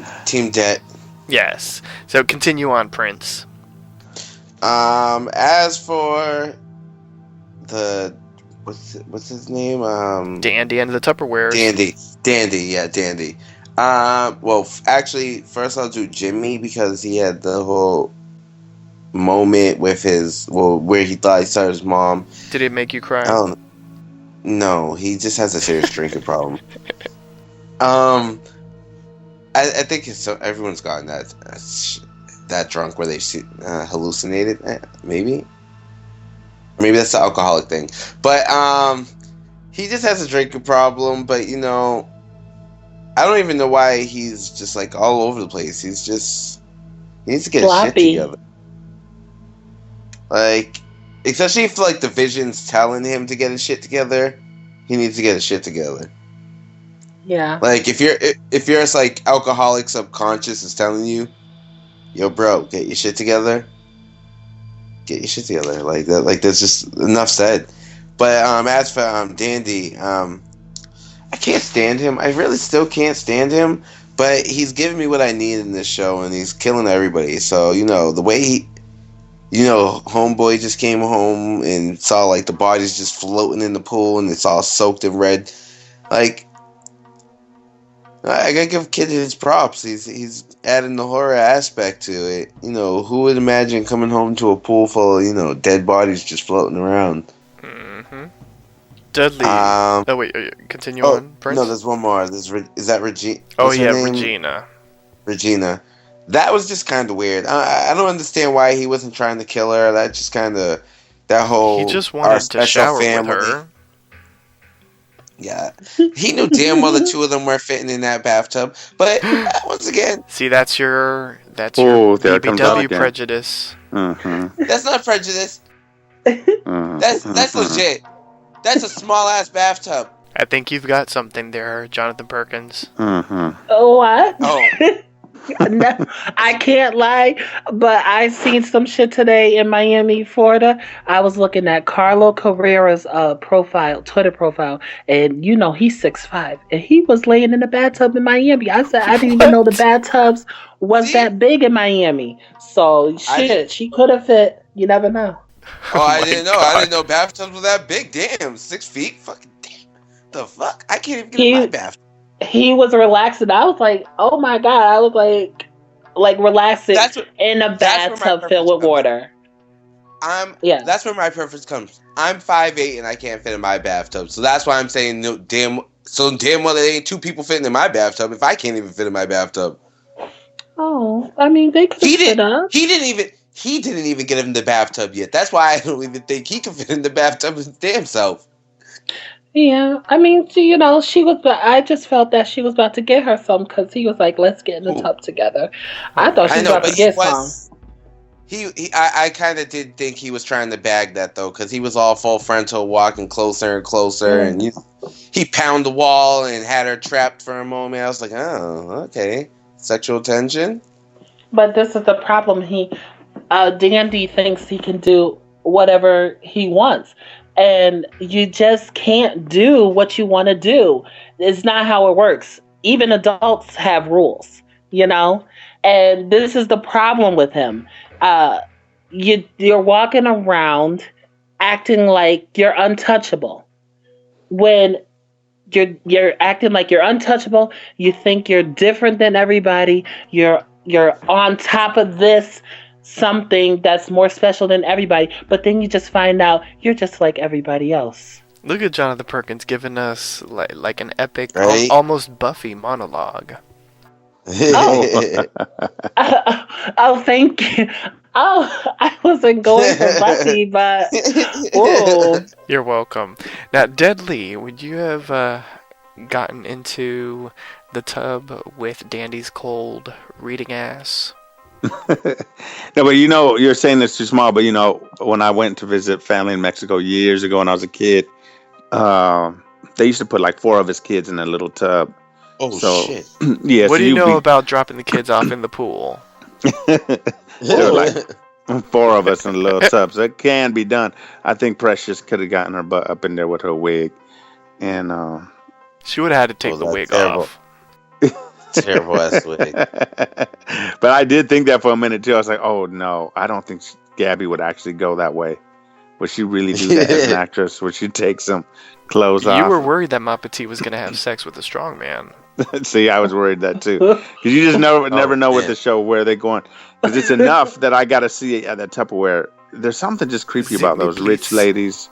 Det. Yes. So continue on, Prince. As for the what's his name? Dandy and the Tupperware. Dandy. Well, actually, first I'll do Jimmy because he had the whole moment with where he thought he saw his mom. Did it make you cry? No, he just has a serious drinking problem. I think everyone's gotten that drunk where they hallucinated, maybe that's the alcoholic thing, but he just has a drinking problem. But I don't even know why he's just like all over the place. He needs to get his shit together, like, especially if like the vision's telling him to get his shit together. He needs to get his shit together. Yeah, like if you're like alcoholic subconscious is telling you, yo, bro, get your shit together. Get your shit together. Like that. Like that's just enough said. But as for Dandy, I can't stand him. I really still can't stand him. But he's giving me what I need in this show, and he's killing everybody. So the way he, homeboy just came home and saw like the bodies just floating in the pool, and it's all soaked in red. Like, I gotta give Kid his props. He's adding the horror aspect to it. Who would imagine coming home to a pool full of dead bodies just floating around? Mm-hmm. Deadlee. Oh wait, continue on, Prince. No, there's one more. Is that Regina? Oh yeah, Regina. Regina. That was just kind of weird. I don't understand why he wasn't trying to kill her. That just kind of that whole. He just wanted to shower with her. Yeah, he knew damn well the two of them weren't fitting in that bathtub. But once again, see, that's your BBW prejudice. Mm-hmm. That's not prejudice. That's legit. That's a small ass bathtub. I think you've got something there, Johnathan Perkins. Mm-hmm. Oh, what? Oh. No, I can't lie, but I seen some shit today in Miami, Florida. I was looking at Carlo Carrera's Twitter profile, and he's 6'5", and he was laying in the bathtub in Miami. I said I didn't even know the bathtubs was that big in Miami. So shit, she could have fit. You never know. Oh, I didn't know. I didn't know bathtubs were that big. Damn, 6 feet. Fucking damn. The fuck? I can't even get in my bathtub. He was relaxing. I was like, oh my God. I was like relaxing in a bathtub filled with water. That's where my preference comes. I'm 5'8" and I can't fit in my bathtub. So that's why I'm saying damn well there ain't two people fitting in my bathtub if I can't even fit in my bathtub. Oh, I mean they could fit up. He didn't even get in the bathtub yet. That's why I don't even think he can fit in the bathtub his damn self. Yeah, I mean, she was. I just felt that she was about to get her some because he was like, "Let's get in the tub together." I thought she was about to get some. I kind of did think he was trying to bag that though, because he was all full frontal, walking closer and closer, and he pounded the wall and had her trapped for a moment. I was like, oh, okay, sexual tension. But this is the problem. Dandy thinks he can do whatever he wants. And you just can't do what you want to do. It's not how it works. Even adults have rules, And this is the problem with him. You're walking around acting like you're untouchable. When you're acting like you're untouchable, you think you're different than everybody. You're on top of this. Something that's more special than everybody, but then you just find out you're just like everybody else. Look at Johnathan Perkins giving us like an epic, right? Almost Buffy monologue. Oh, thank you. Oh, I wasn't going for Buffy, but You're welcome. Now, Deadlee, would you have gotten into the tub with Dandy's cold reading ass? No, but you're saying it's too small. But when I went to visit family in Mexico years ago when I was a kid, they used to put like 4 of his kids in a little tub. Oh shit! Yeah. What do you know about dropping the kids off in the pool? There were like 4 of us in a little tub, so it can be done. I think Precious could have gotten her butt up in there with her wig, and she would have had to take the wig off. Terrible ass wig. But I did think that for a minute too. I was like, oh no, I don't think Gabby would actually go that way. Would she really do that as an actress? Would she take some clothes off? You were worried that Ma Petite was going to have sex with a strong man. See, I was worried that too. Because you just never know with the show where they're going. Because it's enough that I got to see it at that Tupperware. There's something just creepy about those rich ladies.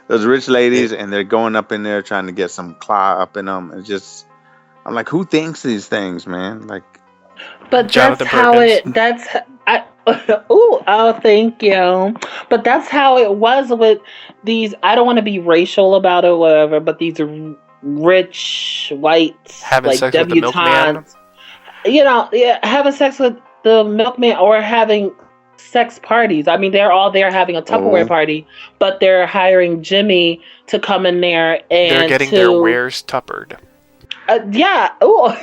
Those rich ladies, and they're going up in there trying to get some claw up in them. It's just, I'm like, who thinks these things, man? Like, but that's how oh, thank you. But that's how it was with these. I don't want to be racial about it or whatever, but these rich whites, having like sex debutantes, with the milkman. having sex with the milkman or having sex parties. I mean, they're all there having a Tupperware party, but they're hiring Jimmy to come in there and they're getting their wares tuppered. Yeah. Oh.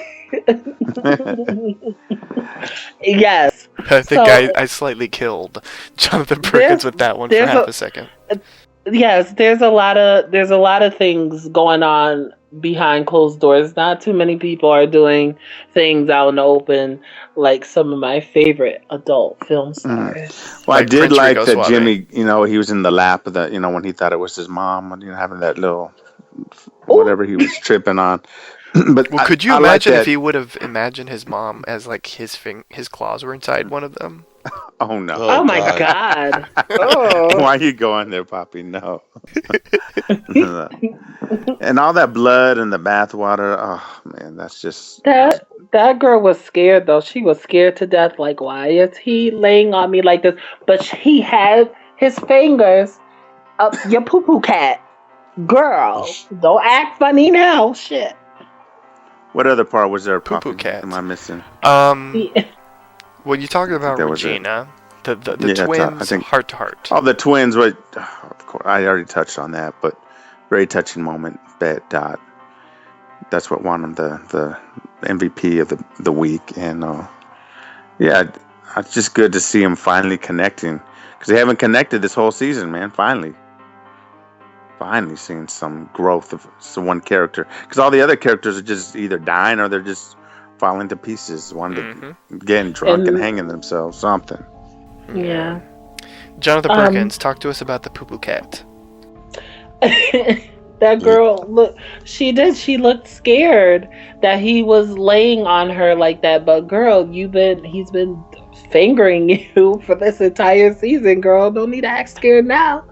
Yes. I think I slightly killed Johnathan Perkins with that one for half a second. Yes, there's a lot of things going on behind closed doors. Not too many people are doing things out in the open like some of my favorite adult film stars. Well, like I did Prince like Rico, that Suave. Jimmy, he was in the lap of that, when he thought it was his mom, and having that little whatever he was tripping on. But Well, could you I like imagine that. if he would have imagined his mom as like his claws were inside one of them? Oh no! Oh my God. Oh. Why are you going there, Papi? No. And all that blood and the bathwater. Oh man, that's just. That girl was scared though. She was scared to death. Like, why is he laying on me like this? But he had his fingers up your poo poo cat. Girl, don't act funny now. Shit. What other part was there, Poo-poo Papi? cat. Am I missing? Well, you talking about that was it. Regina, the Yeah, twins, I think- heart to heart. Oh, the twins. What? Of course, I already touched on that, but very touching moment. Bet Dot. That's what won him the MVP of the week, and yeah, it's just good to see him finally connecting because they haven't connected this whole season, man. Finally seeing some growth of some one character because all the other characters are just either dying or they're just falling to pieces, one to getting drunk and hanging themselves, something. Yeah. Johnathan Perkins, talk to us about the poo-poo cat. That girl, look, she looked scared that he was laying on her like that. But girl, he's been fingering you for this entire season, girl. Don't need to act scared now.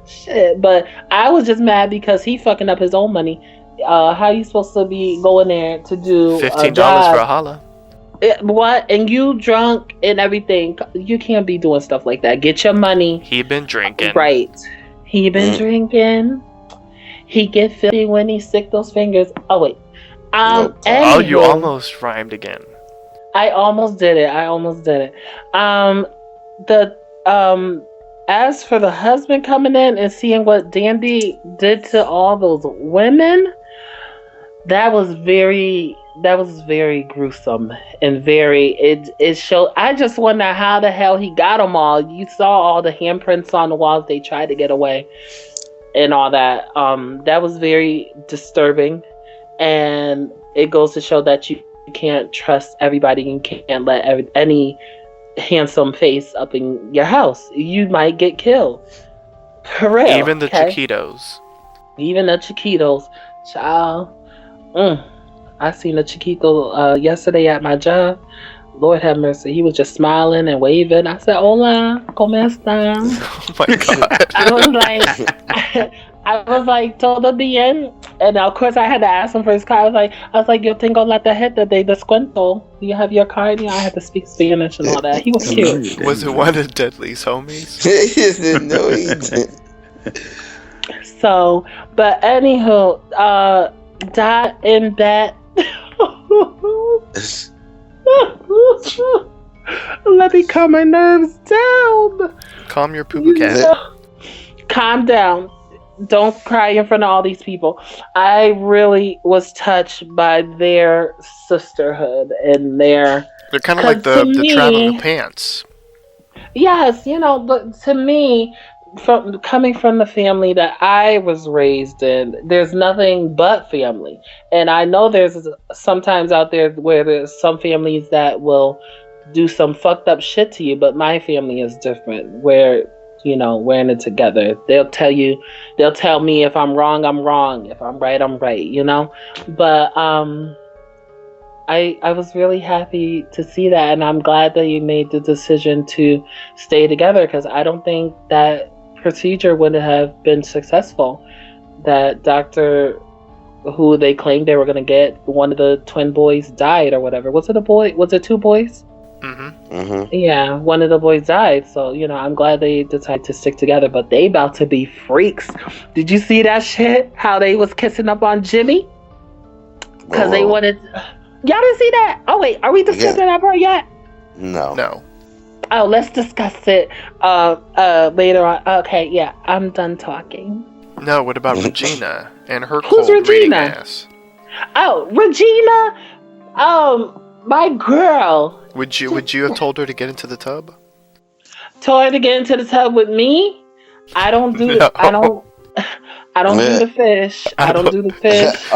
Shit. But I was just mad because he fucking up his own money. How you supposed to be going there to do $15 a job? for a holla. What? And you drunk and everything. You can't be doing stuff like that. Get your money. He been drinking. Right. He been drinking. He get filthy when he stick those fingers. Oh wait. Oh, you almost rhymed again. I almost did it. As for the husband coming in and seeing what Dandy did to all those women, that was very gruesome and it showed. I just wonder how the hell he got them all. You saw all the handprints on the walls. They tried to get away and all that. That was very disturbing, and it goes to show that you can't trust everybody. You can't let any handsome face up in your house. You might get killed. For real. Even the Chiquitos. Even the Chiquitos. Child. I seen a Chiquito yesterday at my job. Lord have mercy. He was just smiling and waving. I said, "Hola, ¿cómo están?" Oh my God. I was like, "Todo bien?" And of course, I had to ask him for his card. I was like, "Yo tengo la tarjeta de descuento. Do you have your card?" I had to speak Spanish and all that. He was cute. Was it one of Deadlee's homies? No, he didn't. So, but anywho, Dot and Bet. Let me calm my nerves down. Calm your poo-poo cat. Calm down. Don't cry in front of all these people. I really was touched by their sisterhood and their... They're kind of like the trap of the pants. Yes, but to me, coming from the family that I was raised in, there's nothing but family. And I know there's sometimes out there where there's some families that will do some fucked up shit to you, but my family is different, where we're in it together. They'll tell me if I'm wrong, I'm wrong. If I'm right, I'm right, But I was really happy to see that, and I'm glad that you made the decision to stay together, because I don't think that procedure would have been successful. That doctor who they claimed they were going to get, one of the twin boys died or whatever. Was it a boy? Was it two boys? Yeah, one of the boys died. So, I'm glad they decided to stick together, but they about to be freaks. Did you see that shit? How they was kissing up on Jimmy? Because they wanted... Y'all didn't see that? Oh, wait. Are we discussing that part yet? No. Oh, let's discuss it later on. Okay, yeah. I'm done talking. No, what about Regina and her Who's cold reading Regina? ass? Oh, Regina? My girl. Would you have told her to get into the tub? Told her to get into the tub with me? I don't do No. I don't do the fish. I don't do the fish.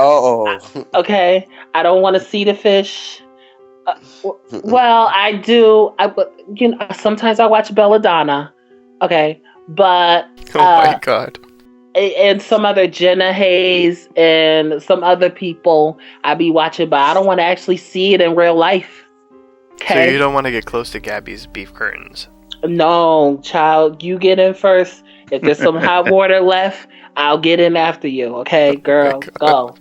Okay, I don't want to see the fish. Well, I do. Sometimes I watch Belladonna. Okay, but Oh my God. and some other Jenna Hayes and some other people I be watching, but I don't want to actually see it in real life. Okay? So you don't want to get close to Gabby's beef curtains. No, child, you get in first. If there's some hot water left, I'll get in after you. Okay, girl, go.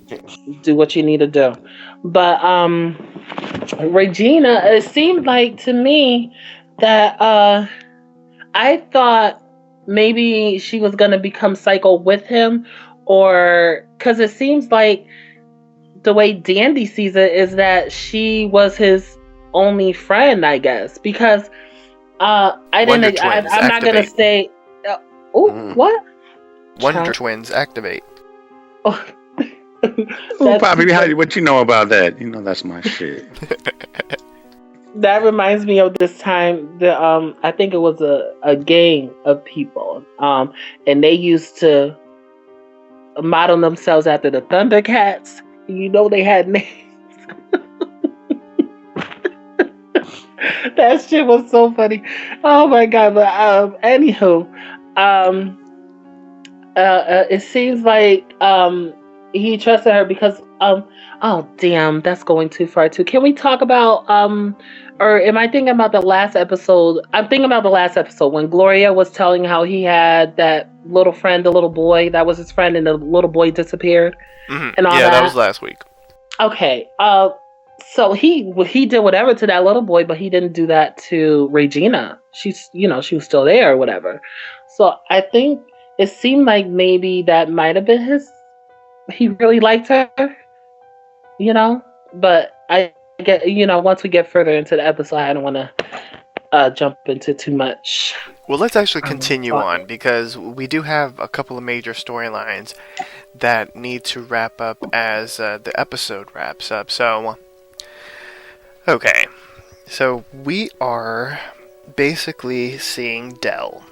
Do what you need to do. But Regina, it seemed like to me that I thought maybe she was gonna become psycho with him, or because it seems like the way Dandy sees it is that she was his only friend, I guess, because I Wonder didn't. Twins, I'm not gonna activate. say. What? Wonder Child. Twins, activate. Oh. Oh, Papi, what you know about that? You know that's my shit. That reminds me of this time. I think it was a gang of people, and they used to model themselves after the Thundercats. You know they had names. That shit was so funny. Oh my god! But anywho, it seems like he trusted her because oh damn, that's going too far too. Can we talk about or am I thinking about the last episode? I'm thinking about the last episode when Gloria was telling how he had that little friend, the little boy that was his friend, and the little boy disappeared. Mm-hmm. And all yeah, that was last week. Okay. So he did whatever to that little boy, but he didn't do that to Regina. She's, she was still there or whatever. So I think it seemed like maybe that might have been he really liked her, but I get, once we get further into the episode, I don't want to jump into too much. Well, let's actually continue on, because we do have a couple of major storylines that need to wrap up as the episode wraps up. So, okay. So, we are basically seeing Del.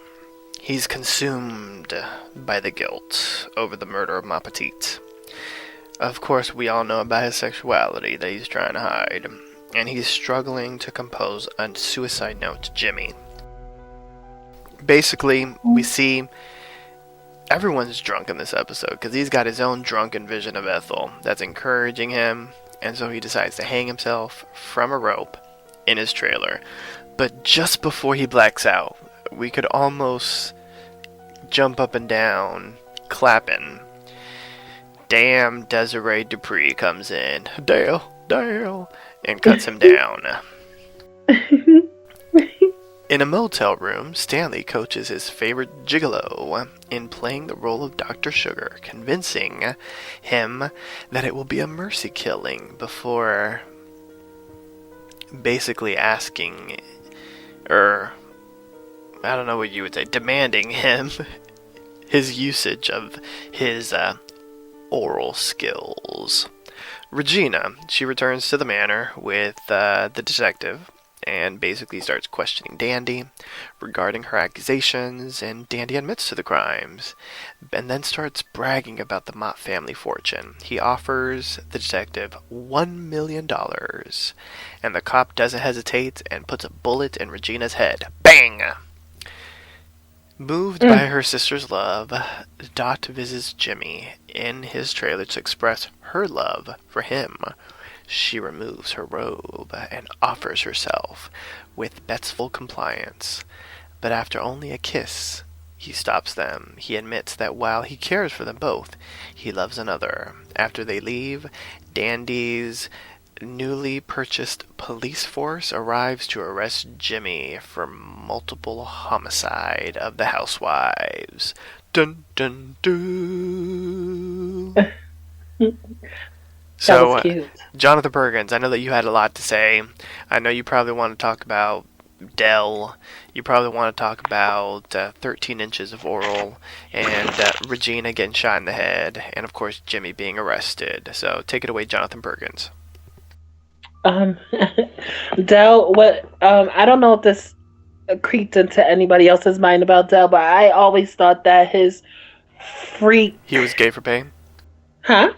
He's consumed by the guilt over the murder of Ma Petite. Of course, we all know about his sexuality that he's trying to hide, and he's struggling to compose a suicide note to Jimmy. Basically, we see everyone's drunk in this episode because he's got his own drunken vision of Ethel that's encouraging him, and so he decides to hang himself from a rope in his trailer. But just before he blacks out, we could almost jump up and down, clapping. Damn, Desiree Dupree comes in. Dale, and cuts him down. In a motel room, Stanley coaches his favorite gigolo in playing the role of Dr. Sugar, convincing him that it will be a mercy killing before basically asking, or I don't know what you would say, demanding him his usage of his oral skills. Regina, she returns to the manor with the detective and basically starts questioning Dandy regarding her accusations, and Dandy admits to the crimes and then starts bragging about the Mott family fortune. He offers the detective $1 million, and the cop doesn't hesitate and puts a bullet in Regina's head. Bang! Moved by her sister's love, Dot visits Jimmy in his trailer to express her love for him. She removes her robe and offers herself with Bet's full compliance. But after only a kiss, he stops them. He admits that while he cares for them both, he loves another. After they leave, Dandy's newly purchased police force arrives to arrest Jimmy for multiple homicide of the housewives. Dun dun dun. So, that was cute. Johnathan Perkins, I know that you had a lot to say. I know you probably want to talk about Del. You probably want to talk about 13 inches of oral, and Regina getting shot in the head, and of course Jimmy being arrested. So take it away, Johnathan Perkins. Del, I don't know if this creeped into anybody else's mind about Del, but I always thought that his freak... He was gay for pay? Huh?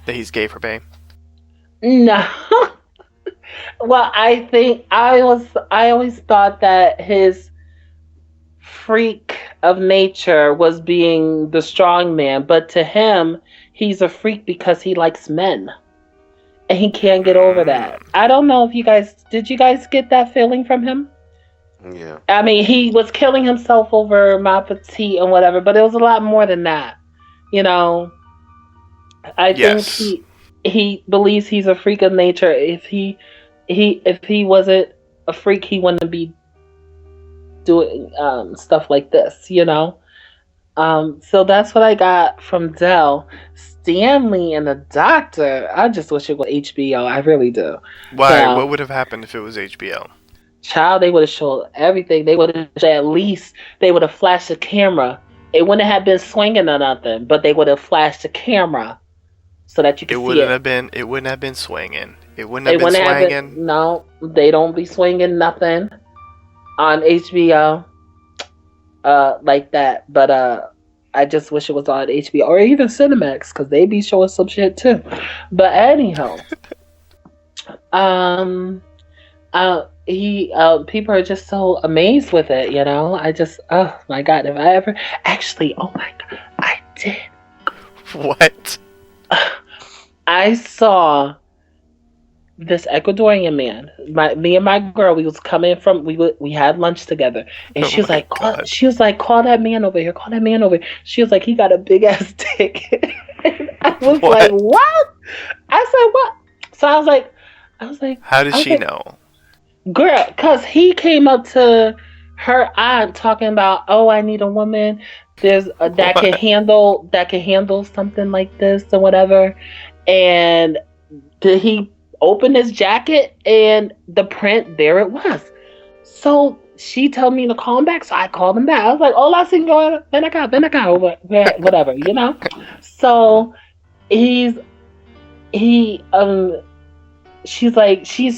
That he's gay for pay? No. Well, I always thought that his freak of nature was being the strong man, but to him, he's a freak because he likes men. And he can't get over that. I don't know if did you guys get that feeling from him? Yeah. I mean, he was killing himself over my petite and whatever, but it was a lot more than that. You know, I think he believes he's a freak of nature. If he wasn't a freak, he wouldn't be doing stuff like this, you know. So that's what I got from Dell. Stanley and the Doctor. I just wish it was HBO. I really do. Why? What would have happened if it was HBO? Child, they would have showed everything. They would have at least flashed the camera. It wouldn't have been swinging or nothing, but they would have flashed the camera so that you could see it. It wouldn't have been swinging. It wouldn't have been swinging. No, they don't be swinging nothing on HBO like that. But I just wish it was on HBO or even Cinemax because they be showing some shit too. But anyhow, people are just so amazed with it, you know. Oh my god, if I ever actually, oh my god, I did. What? I saw this Ecuadorian man. Me and my girl, we was coming from. We had lunch together, and she was like, call that man over here. Call that man over here. She was like, he got a big ass dick. I was like, what? I said, what? So I was like, how did she know? Girl, because he came up to her aunt talking about, oh, I need a woman. There's that can handle something like this or whatever. And he opened his jacket and the print, there it was. So she told me to call him back, so I called him back. I was like, hola, señora, ven acá, whatever, you know? So she's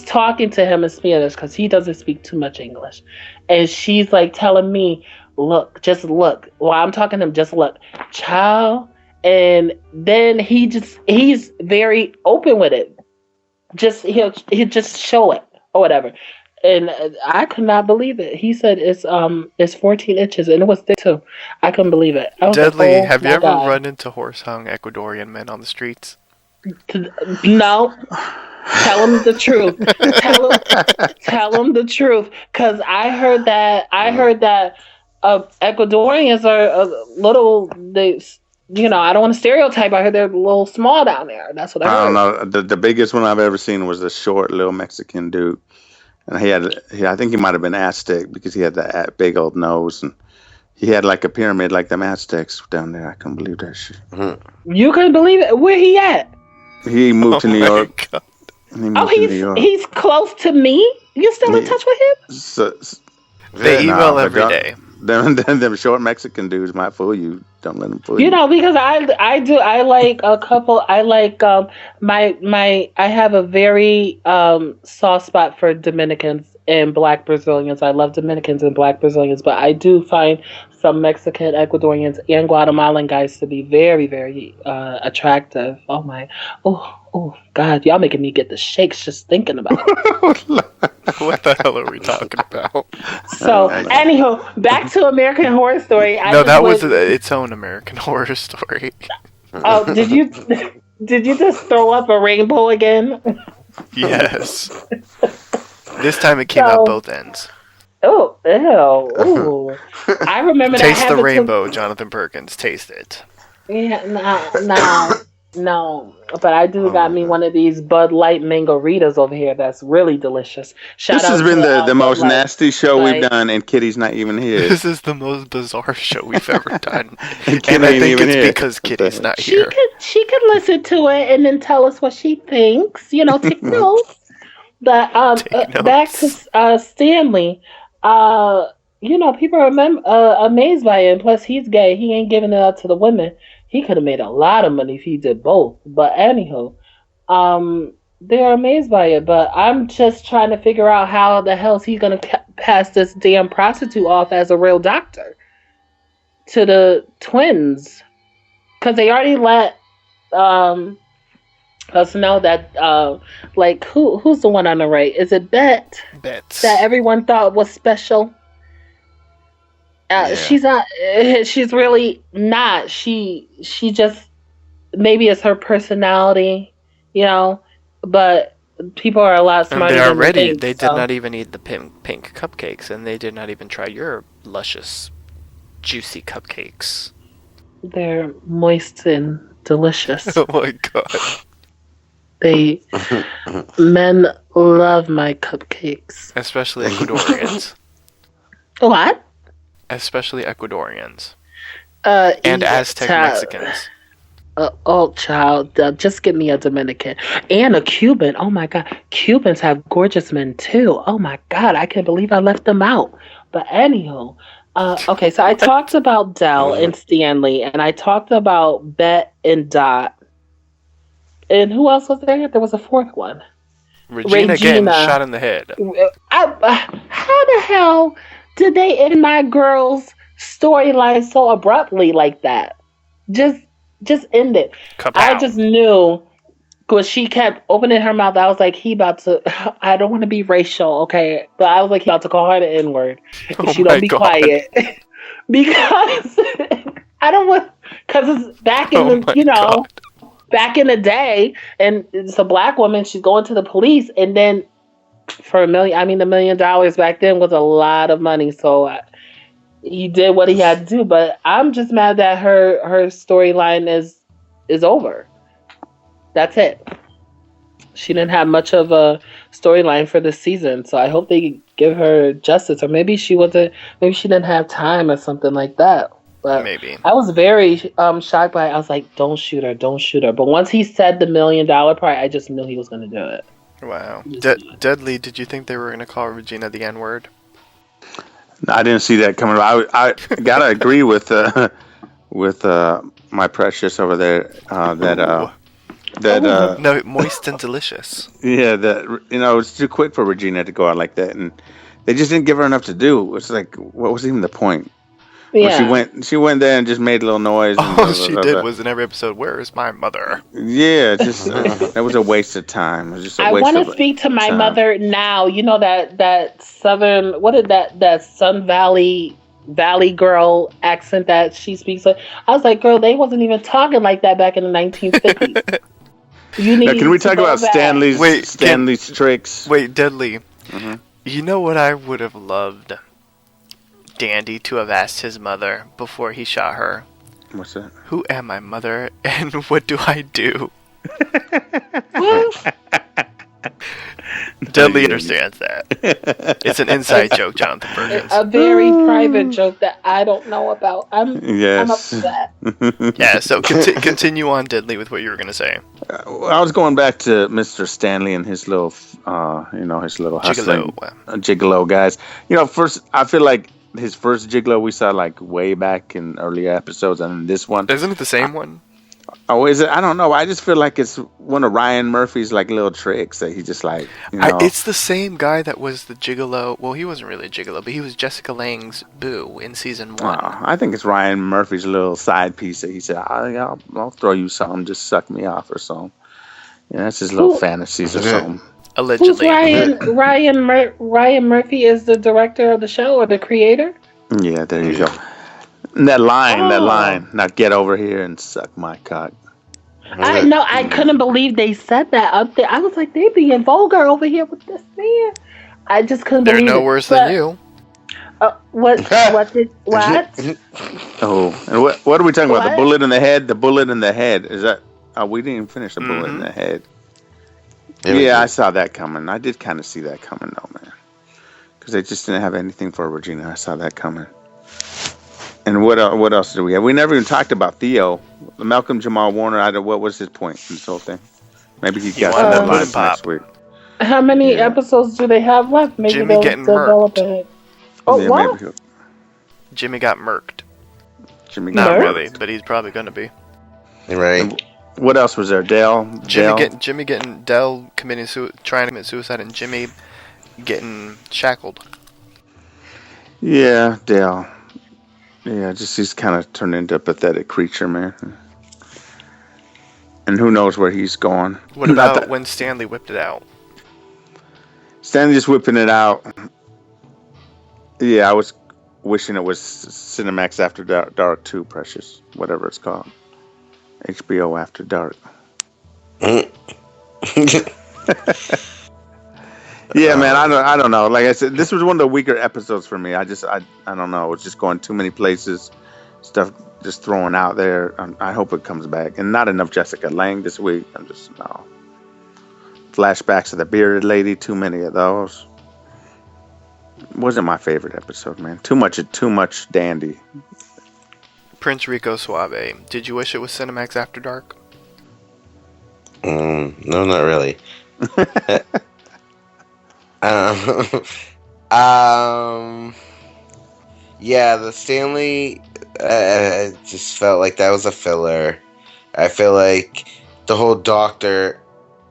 talking to him in Spanish because he doesn't speak too much English. And she's like telling me, just look. While I'm talking to him, just look. Ciao. And then he's very open with it. He'll just show it or whatever. And I could not believe it. He said it's 14 inches and it was thick too. I couldn't believe it. Deadlee, like, have you ever run into horse-hung Ecuadorian men on the streets? No. Tell him the truth. Tell him the truth. Because I heard that Ecuadorians are a little. I don't want to stereotype. I heard they're a little small down there. That's what I heard. I don't know. The biggest one I've ever seen was the short little Mexican dude, and I think he might have been Aztec because he had that big old nose, and he had like a pyramid like the Aztecs down there. I couldn't believe that shit. Mm-hmm. You couldn't believe it? Where he at? He moved to New York. He's close to me. You still in touch with him? They email every day. Them short Mexican dudes might fool you. Don't let them fool you. You know, because I like a couple. I like I have a very soft spot for Dominicans and Black Brazilians. I love Dominicans and Black Brazilians, but I do find some Mexican, Ecuadorians, and Guatemalan guys to be very, very attractive. Oh, God, y'all making me get the shakes just thinking about it. What the hell are we talking about? So, anywho, back to American Horror Story. That was its own American Horror Story. Oh, did you just throw up a rainbow again? Yes. This time it came out both ends. Oh, ew. Ooh. I remember that. Taste the rainbow, Johnathan Perkins. Taste it. Yeah, no. But I got me one of these Bud Light Mango-ritas over here that's really delicious. This has been the most nasty show we've done, and Kitty's not even here. This is the most bizarre show we've ever done. and I think it's because Kitty's not here. She could listen to it and then tell us what she thinks. Take notes. But back to Stanley. People are amazed by it. And plus, he's gay. He ain't giving it up to the women. He could have made a lot of money if he did both. But anywho, they're amazed by it. But I'm just trying to figure out how the hell is he going to pass this damn prostitute off as a real doctor to the twins. Because they already let us know that, who's the one on the right? Is it Bet? Bets. That everyone thought was special. Yeah. She's not. She's really not. She just maybe it's her personality, you know. But people are a lot And they smarter than they already, think. they did So not even eat the pink cupcakes, and they did not even try your luscious, juicy cupcakes. they're moist and delicious. Oh my god. They men love my cupcakes. Especially Ecuadorians. What? Especially Ecuadorians. And yeah, Aztec child. Mexicans. Child, just give me a Dominican and a Cuban. Oh my God, Cubans have gorgeous men too. Oh my God, I can't believe I left them out. But anywho, okay, so I talked about Dell and Stanley, and I talked about Bet and Dot, and who else was there? There was a fourth one. Regina getting shot in the head. How the hell did they end my girl's storyline so abruptly like that? Just end it. Kapow. I just knew because she kept opening her mouth. I was like, he about to. I don't want to be racial, okay, but I was like, he about to call her the N word if she don't be quiet. Because I don't want. Because it's back in the back in the day, and it's a black woman. She's going to the police, and then for $1 million. I mean, $1 million back then was a lot of money. So. He did what he had to do, but I'm just mad that her storyline is over. That's it. She didn't have much of a storyline for this season, so I hope they give her justice. Or maybe she didn't have time or something like that. But maybe. I was very shocked by it. I was like, don't shoot her. But once he said the $1 million part, I just knew he was going to do it. Wow. Deadlee, did you think they were going to call Regina the N word? I didn't see that coming. I gotta agree with my precious over there no, moist and delicious. Yeah, it's too quick for Regina to go out like that, and they just didn't give her enough to do. It's like, what was even the point? Yeah. When she went there and just made a little noise. All she did was in every episode, "Where is my mother?" Yeah, just that was a waste of time. It was just a waste I want to speak to my mother now. You know that southern, what is that Sun Valley girl accent that she speaks with? I was like, girl, they wasn't even talking like that back in the 1950s. Can we talk about Stanley's tricks? Wait, Deadlee. Mm-hmm. You know what I would have loved Dandy to have asked his mother before he shot her? What's that? Who am I, mother, and what do I do? Deadlee understands that. It's an inside joke, Johnathan Perkins. A very private joke that I don't know about. I'm upset. Yeah, so continue on, Deadlee, with what you were going to say. I was going back to Mr. Stanley and his little, his little hustling gigolo guys. First, I feel like his first gigolo we saw like way back in earlier episodes, and this one isn't it the same one? Oh, is it? I don't know. I just feel like it's one of Ryan Murphy's like little tricks that he just like. It's the same guy that was the gigolo. Well, he wasn't really a gigolo, but he was Jessica Lange's boo in season 1. I think it's Ryan Murphy's little side piece that he said, "I'll throw you something, just suck me off or something." Yeah, that's his little fantasies or something. Allegedly. Who's Ryan Murphy is the director of the show or the creator? Yeah, there you go. And that line, now get over here and suck my cock. I couldn't believe they said that up there. I was like, they being vulgar over here with this man. I just couldn't believe it. They're no worse than you. What? Oh, and what are we talking about? The bullet in the head? The bullet in the head. Is that... Oh, we didn't even finish the bullet in the head. Yeah, I saw that coming. I did kind of see that coming, though, man. Because they just didn't have anything for Regina. I saw that coming. And what else do we have? We never even talked about Theo. Malcolm Jamal Warner, what was his point in this whole thing? Maybe he got some lines next week. How many episodes do they have left? Maybe Jimmy getting murked. What? Jimmy got murked. Not really, but he's probably going to be. Right. And what else was there? Dale? Jimmy getting Dell trying to commit suicide, and Jimmy getting shackled. Yeah, Dale. Yeah, just he's kind of turned into a pathetic creature, man. And who knows where he's going. What about when Stanley whipped it out? Stanley just whipping it out. Yeah, wishing it was Cinemax After Dark 2, Precious, whatever it's called. HBO After Dark. Yeah, man, I don't know. Like I said, this was one of the weaker episodes for me. I don't know. It's just going too many places, stuff just throwing out there. I hope it comes back, and not enough Jessica Lange this week. I'm just no flashbacks of the bearded lady. Too many of those. Wasn't my favorite episode, man. Too much dandy. Prince Rico Suave. Did you wish it was Cinemax After Dark? No, not really. Yeah, the Stanley, I just felt like that was a filler. I feel like the whole doctor,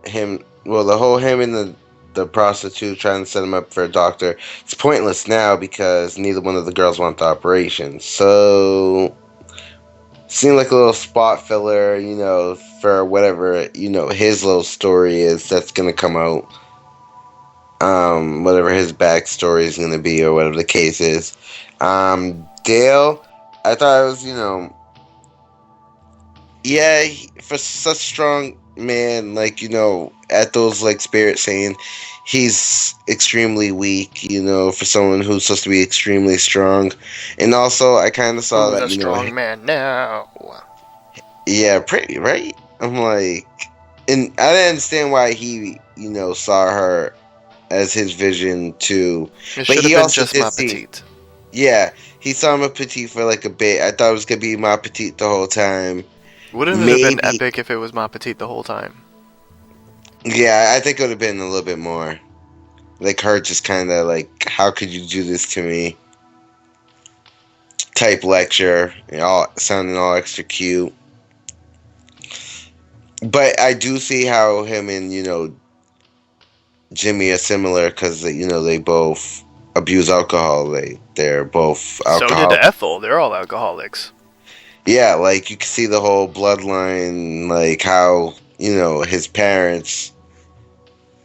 him and the prostitute trying to set him up for a doctor, it's pointless now because neither one of the girls want the operation. So, seemed like a little spot filler, for whatever, his little story is that's going to come out. Whatever his backstory is going to be or whatever the case is. Dale, I thought it was, for such a strong man, at those, spirits saying he's extremely weak, for someone who's supposed to be extremely strong. And also, I kind of saw that, a strong man now. Yeah, pretty, right? I'm like, and I didn't understand why he, saw her as his vision too. It should have been just Ma Petite. Yeah, he saw Ma Petite for a bit. I thought it was gonna be Ma Petite the whole time. Wouldn't it have been epic if it was Ma Petite the whole time? Yeah, I think it would have been a little bit more. Her just kind of how could you do this to me? Type lecture, sounding all extra cute. But I do see how him and, Jimmy are similar because, they both abuse alcohol. They're both alcoholics. So did Ethel. They're all alcoholics. Yeah, you can see the whole bloodline, how, his parents,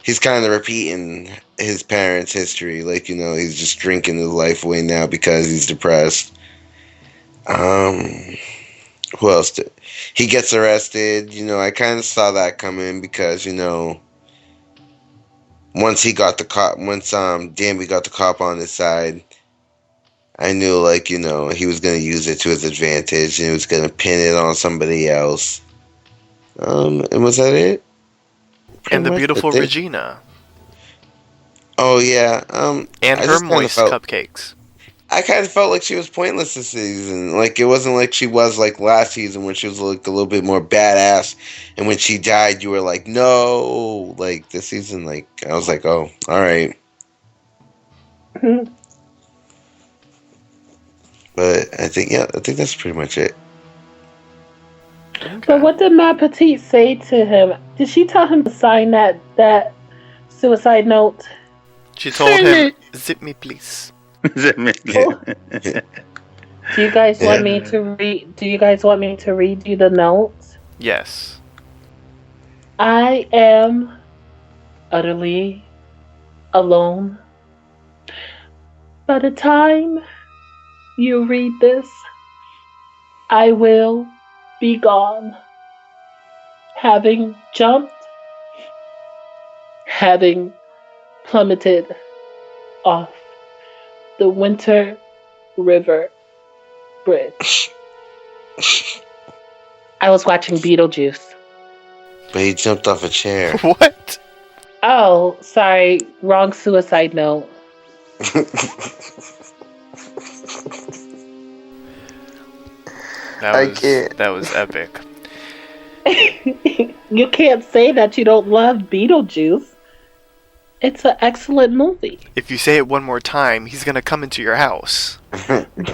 he's kind of repeating his parents' history. He's just drinking his life away now because he's depressed. Who else? He gets arrested. I kind of saw that coming because, once Danby got the cop on his side, I knew, he was going to use it to his advantage, and he was going to pin it on somebody else. And was that it? And the beautiful Regina. Oh, yeah. And her moist cupcakes. I kind of felt like she was pointless this season. It wasn't like she was last season when she was a little bit more badass. And when she died, you were like, no. This season, I was like, oh, all right. But I think that's pretty much it. Okay. But what did Ma Petite say to him? Did she tell him to sign that suicide note? She told him, zip me, please. Do you guys want me to read? Do you guys want me to read you the notes? Yes. I am utterly alone. By the time you read this, I will be gone. Having jumped, having plummeted off the Winter River Bridge. I was watching Beetlejuice. But he jumped off a chair. What? Oh, sorry. Wrong suicide note. That was epic. You can't say that you don't love Beetlejuice. It's an excellent movie. If you say it one more time, he's gonna come into your house.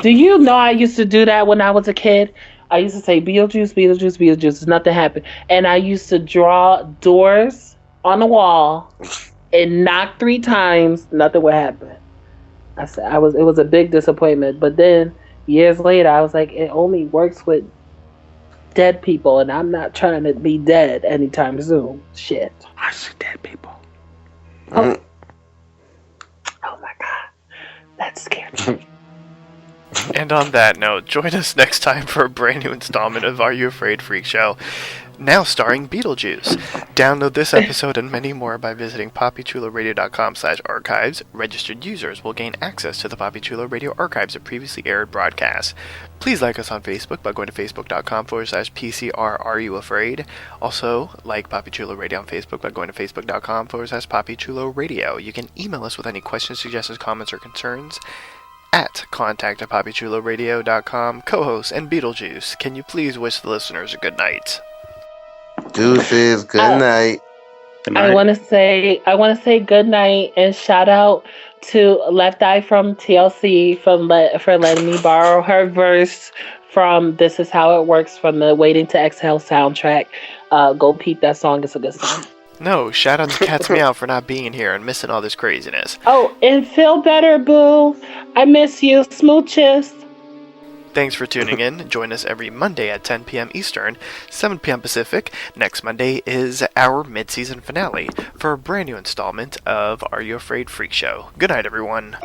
Do you know I used to do that when I was a kid? I used to say Beetlejuice, Beetlejuice, Beetlejuice. Nothing happened. And I used to draw doors on the wall and knock 3 times. Nothing would happen. It was a big disappointment. But then years later, I was like, it only works with dead people, and I'm not trying to be dead anytime soon. Shit. I see dead people. Oh my god, that scared me. And on that note, join us next time for a brand new installment of Are You Afraid Freak Show, now starring Beetlejuice. Download this episode and many more by visiting PapiChuloRadio.com/archives. Registered users will gain access to the Papi Chulo Radio archives of previously aired broadcasts. Please like us on Facebook by going to facebook.com/PCRAreYouAfraid. Also, like Papi Chulo Radio on Facebook by going to facebook.com/Papi Chulo Radio. You can email us with any questions, suggestions, comments, or concerns at contact@PapiChuloRadio.com. Co-host and Beetlejuice, can you please wish the listeners a good night? Deuces, good night. I want to say good night and shout out to Left Eye from TLC for letting me borrow her verse from This Is How It Works from the Waiting to Exhale soundtrack. Go peep that song. It's a good song. No, shout out to Cat's Meow for not being here and missing all this craziness. Oh, and feel better, boo. I miss you. Smooches. Thanks for tuning in. Join us every Monday at 10 p.m. Eastern, 7 p.m. Pacific. Next Monday is our mid-season finale for a brand new installment of Are You Afraid Freak Show. Good night, everyone.